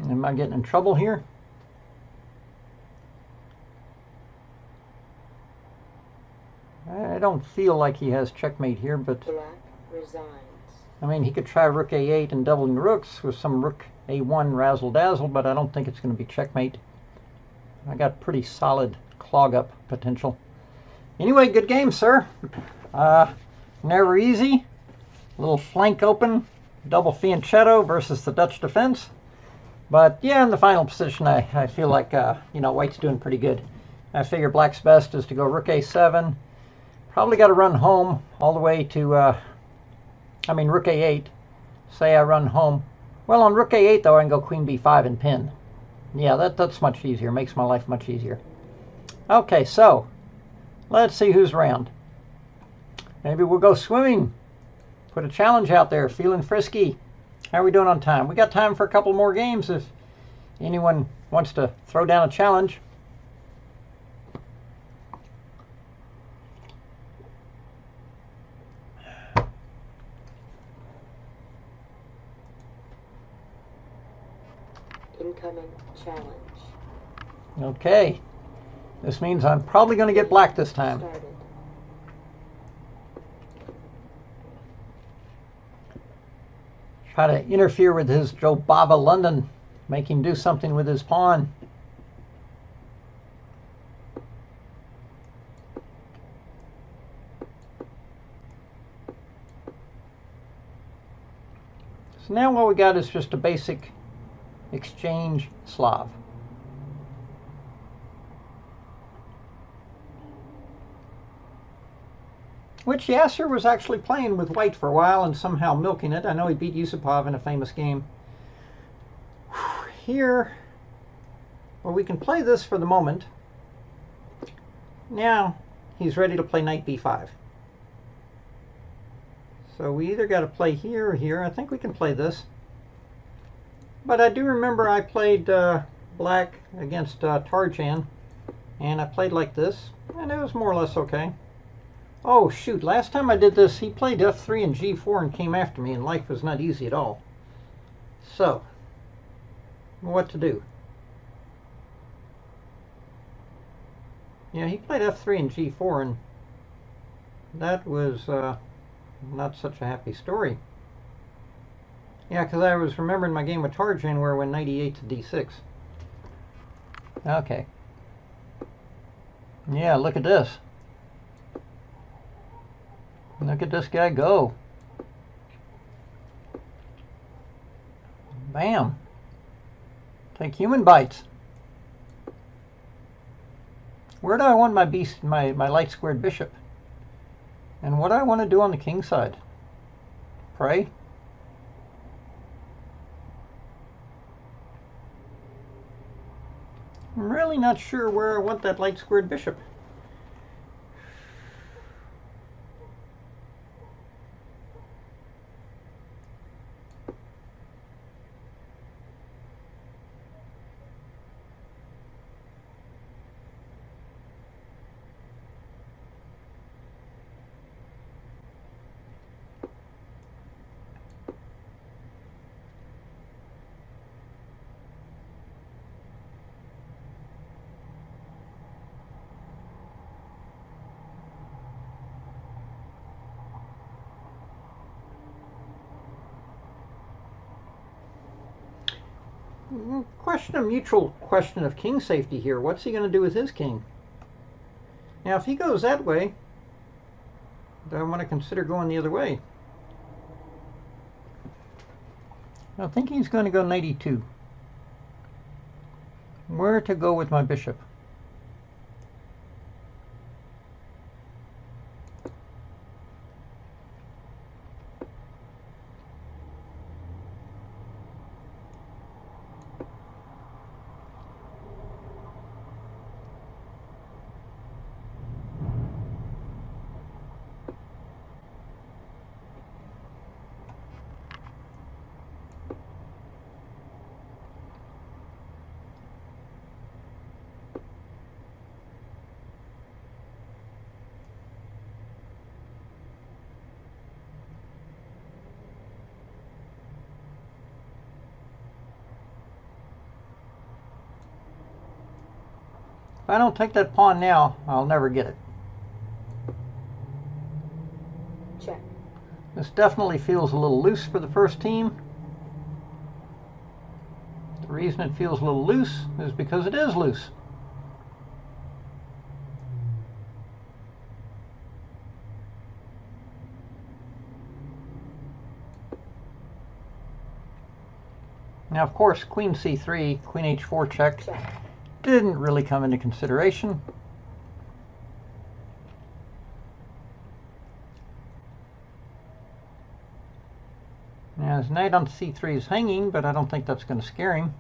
A: Am I getting in trouble here? I don't feel like he has checkmate here, but
B: Black resigns.
A: I mean, he could try rook a8 and doubling rooks with some rook a1 razzle-dazzle, but I don't think it's going to be checkmate. I got pretty solid clog-up potential. Anyway, good game, sir. Never easy. A little flank open, double fianchetto versus the Dutch defense. But yeah, in the final position, I feel like, white's doing pretty good. I figure black's best is to go rook a7. Probably got to run home all the way to, rook a8. Say I run home. Well, on rook a8, though, I can go queen b5 and pin. Yeah, that's much easier. Makes my life much easier. Okay, so let's see who's around. Maybe we'll go swimming. Put a challenge out there. Feeling frisky. How are we doing on time? We got time for a couple more games if anyone wants to throw down a challenge.
B: Incoming challenge.
A: Okay. This means I'm probably going to get black this time.
B: Started.
A: Try to interfere with his Joe Baba London. Make him do something with his pawn. So now what we got is just a basic exchange Slav. Which Yasser was actually playing with white for a while and somehow milking it. I know he beat Yusupov in a famous game. Here, well, we can play this for the moment. Now he's ready to play knight b5. So we either got to play here or here. I think we can play this. But I do remember I played black against Tarjan, and I played like this, and it was more or less okay. Oh shoot, last time I did this, he played f3 and g4 and came after me, and life was not easy at all. So, what to do? Yeah, he played f3 and g4, and that was not such a happy story. Yeah, because I was remembering my game with Tarjan where I went knight e8 to d6. Okay. Yeah, look at this. Look at this guy go. Bam. Take human bites. Where do I want my light squared bishop? And what do I want to do on the king side? Pray? I'm really not sure where I want that light squared bishop. A mutual question of king safety here. What's he going to do with his king? Now, if he goes that way, then I want to consider going the other way. I think he's going to go knight e2. Where to go with my bishop? If I don't take that pawn now, I'll never get it.
B: Check.
A: This definitely feels a little loose for the first team. The reason it feels a little loose is because it is loose. Now, of course, queen c3, queen h4 check didn't really come into consideration. Now, his knight on c3 is hanging, but I don't think that's going to scare him.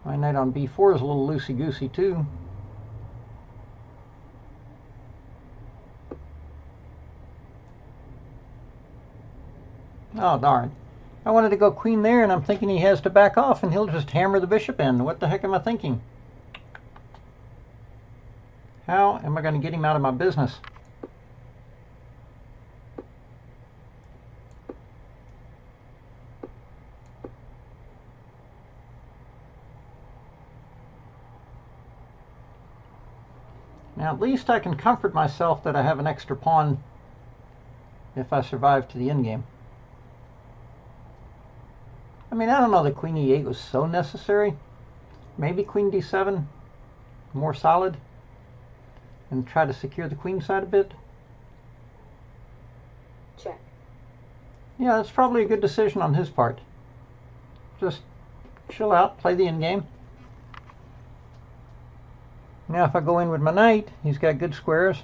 A: My knight on b4 is a little loosey-goosey too. Oh, darn. I wanted to go queen there, and I'm thinking he has to back off, and he'll just hammer the bishop in. What the heck am I thinking? How am I going to get him out of my business? Now, at least I can comfort myself that I have an extra pawn if I survive to the endgame. I mean, I don't know that queen e8 was so necessary. Maybe queen d7, more solid, and try to secure the queen side a bit.
B: Check.
A: Yeah, that's probably a good decision on his part. Just chill out, play the endgame. Now if I go in with my knight, he's got good squares.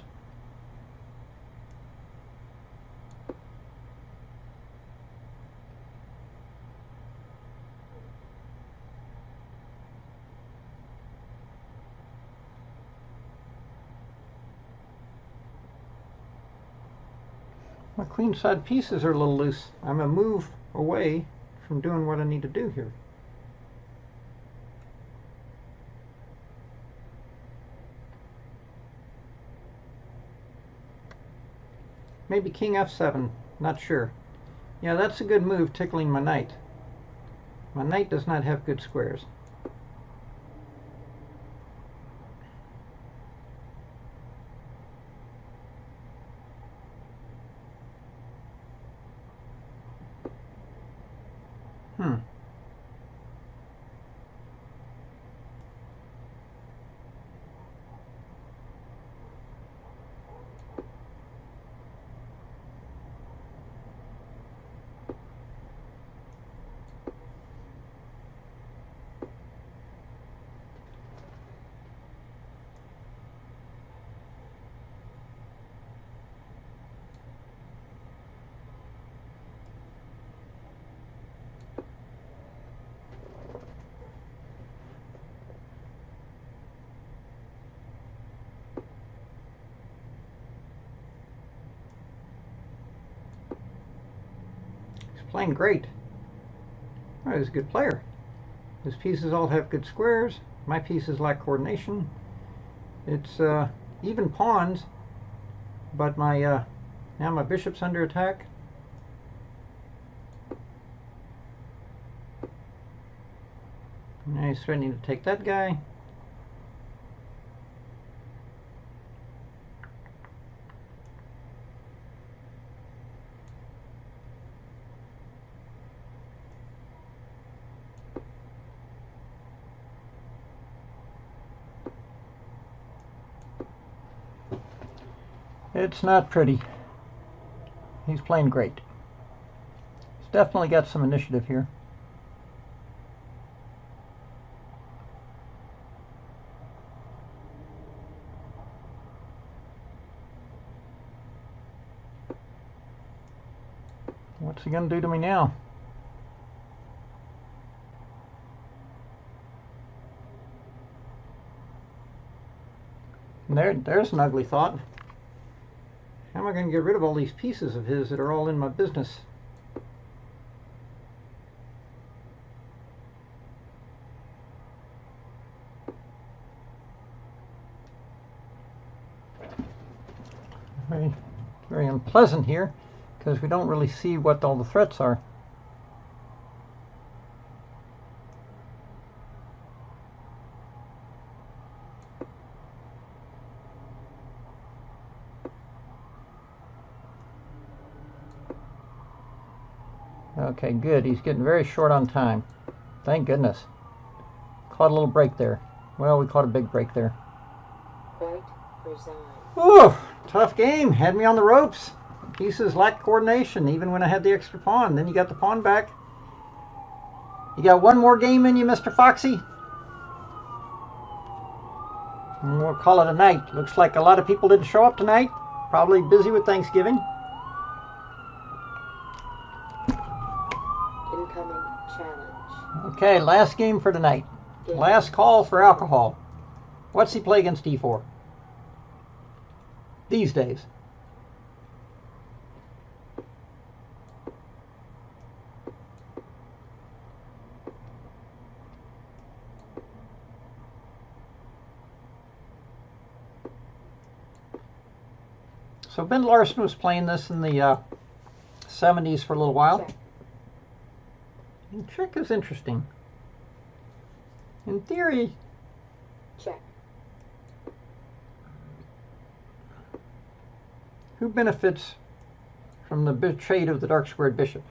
A: My queenside pieces are a little loose. I'm a move away from doing what I need to do here. Maybe king f7, not sure. Yeah, that's a good move, tickling my knight. My knight does not have good squares. Playing great. Oh, he's a good player. His pieces all have good squares. My pieces lack coordination. It's even pawns, but my now my bishop's under attack. Now he's threatening to take that guy. It's not pretty. He's playing great. He's definitely got some initiative here. What's he going to do to me now? There's an ugly thought. How am I going to get rid of all these pieces of his that are all in my business? Very, very unpleasant here, because we don't really see what all the threats are. Okay, good. He's getting very short on time. Thank goodness. Caught a little break there. Well, we caught a big break there.
B: White resigned.
A: Ooh, tough game. Had me on the ropes. Pieces lacked coordination even when I had the extra pawn. Then you got the pawn back. You got one more game in you, Mr. Foxy. And we'll call it a night. Looks like a lot of people didn't show up tonight. Probably busy with Thanksgiving.
B: Incoming challenge.
A: Okay, last game for tonight. Last call for alcohol. What's he play against E4? These days. So Ben Larson was playing this in the 70s for a little while.
B: Check.
A: And check is interesting. In theory,
B: Check.
A: who benefits from the trade of the dark squared bishop?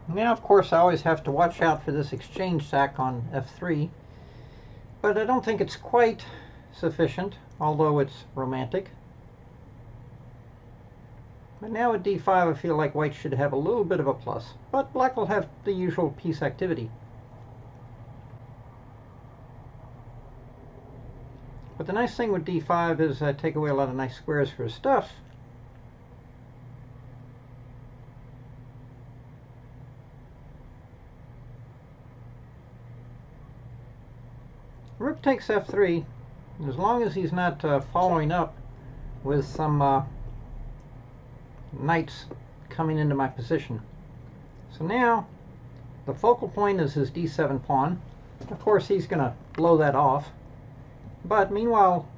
A: Now, of course, I always have to watch out for this exchange sack on f3, but I don't think it's quite sufficient, although it's romantic. But now at d5, I feel like white should have a little bit of a plus, but black will have the usual piece activity. But the nice thing with d5 is I take away a lot of nice squares for his stuff. Rook takes f3, as long as he's not following up with some knights coming into my position. So now, the focal point is his d7 pawn. Of course, he's going to blow that off. But meanwhile,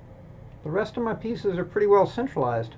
A: the rest of my pieces are pretty well centralized.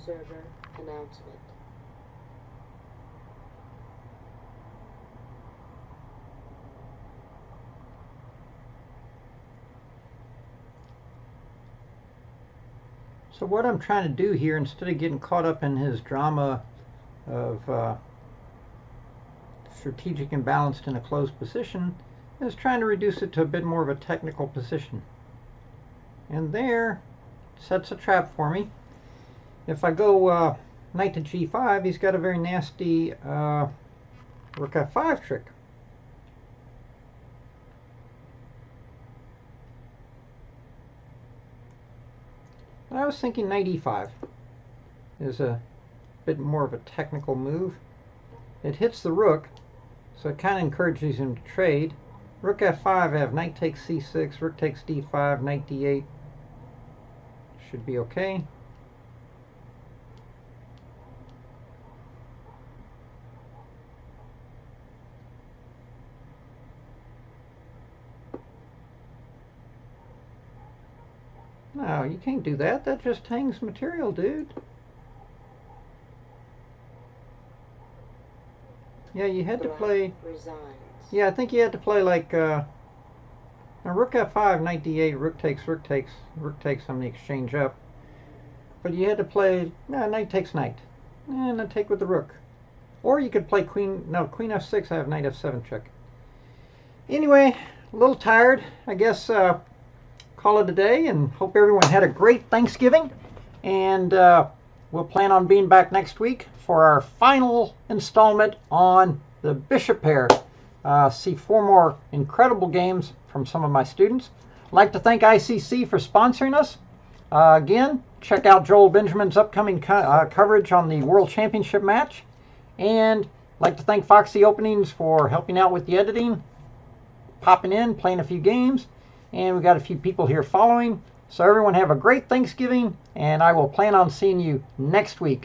B: Server announcement.
A: So what I'm trying to do here, instead of getting caught up in his drama of strategic imbalanced in a closed position, is trying to reduce it to a bit more of a technical position. And there sets a trap for me. If I go knight to g5, he's got a very nasty rook f5 trick. And I was thinking knight e5 is a bit more of a technical move. It hits the rook, so it kind of encourages him to trade. Rook f5, I have knight takes c6, rook takes d5, knight d8. Should be okay. No, you can't do that. That just hangs material, dude. Yeah, you had to play... Yeah, I think you had to play like... now rook f5, knight d8, rook takes on the exchange up. But you had to play... No, knight takes knight. And then take with the rook. Or you could play queen... No, queen f6, I have knight f7 check. Anyway, a little tired. I guess... call it a day, and hope everyone had a great Thanksgiving, and we'll plan on being back next week for our final installment on the bishop pair. See 4 more incredible games from some of my students. I'd like to thank ICC for sponsoring us. Again, check out Joel Benjamin's upcoming coverage on the World Championship match, and I'd like to thank Foxy Openings for helping out with the editing, popping in, playing a few games. And we've got a few people here following. So everyone have a great Thanksgiving, and I will plan on seeing you next week.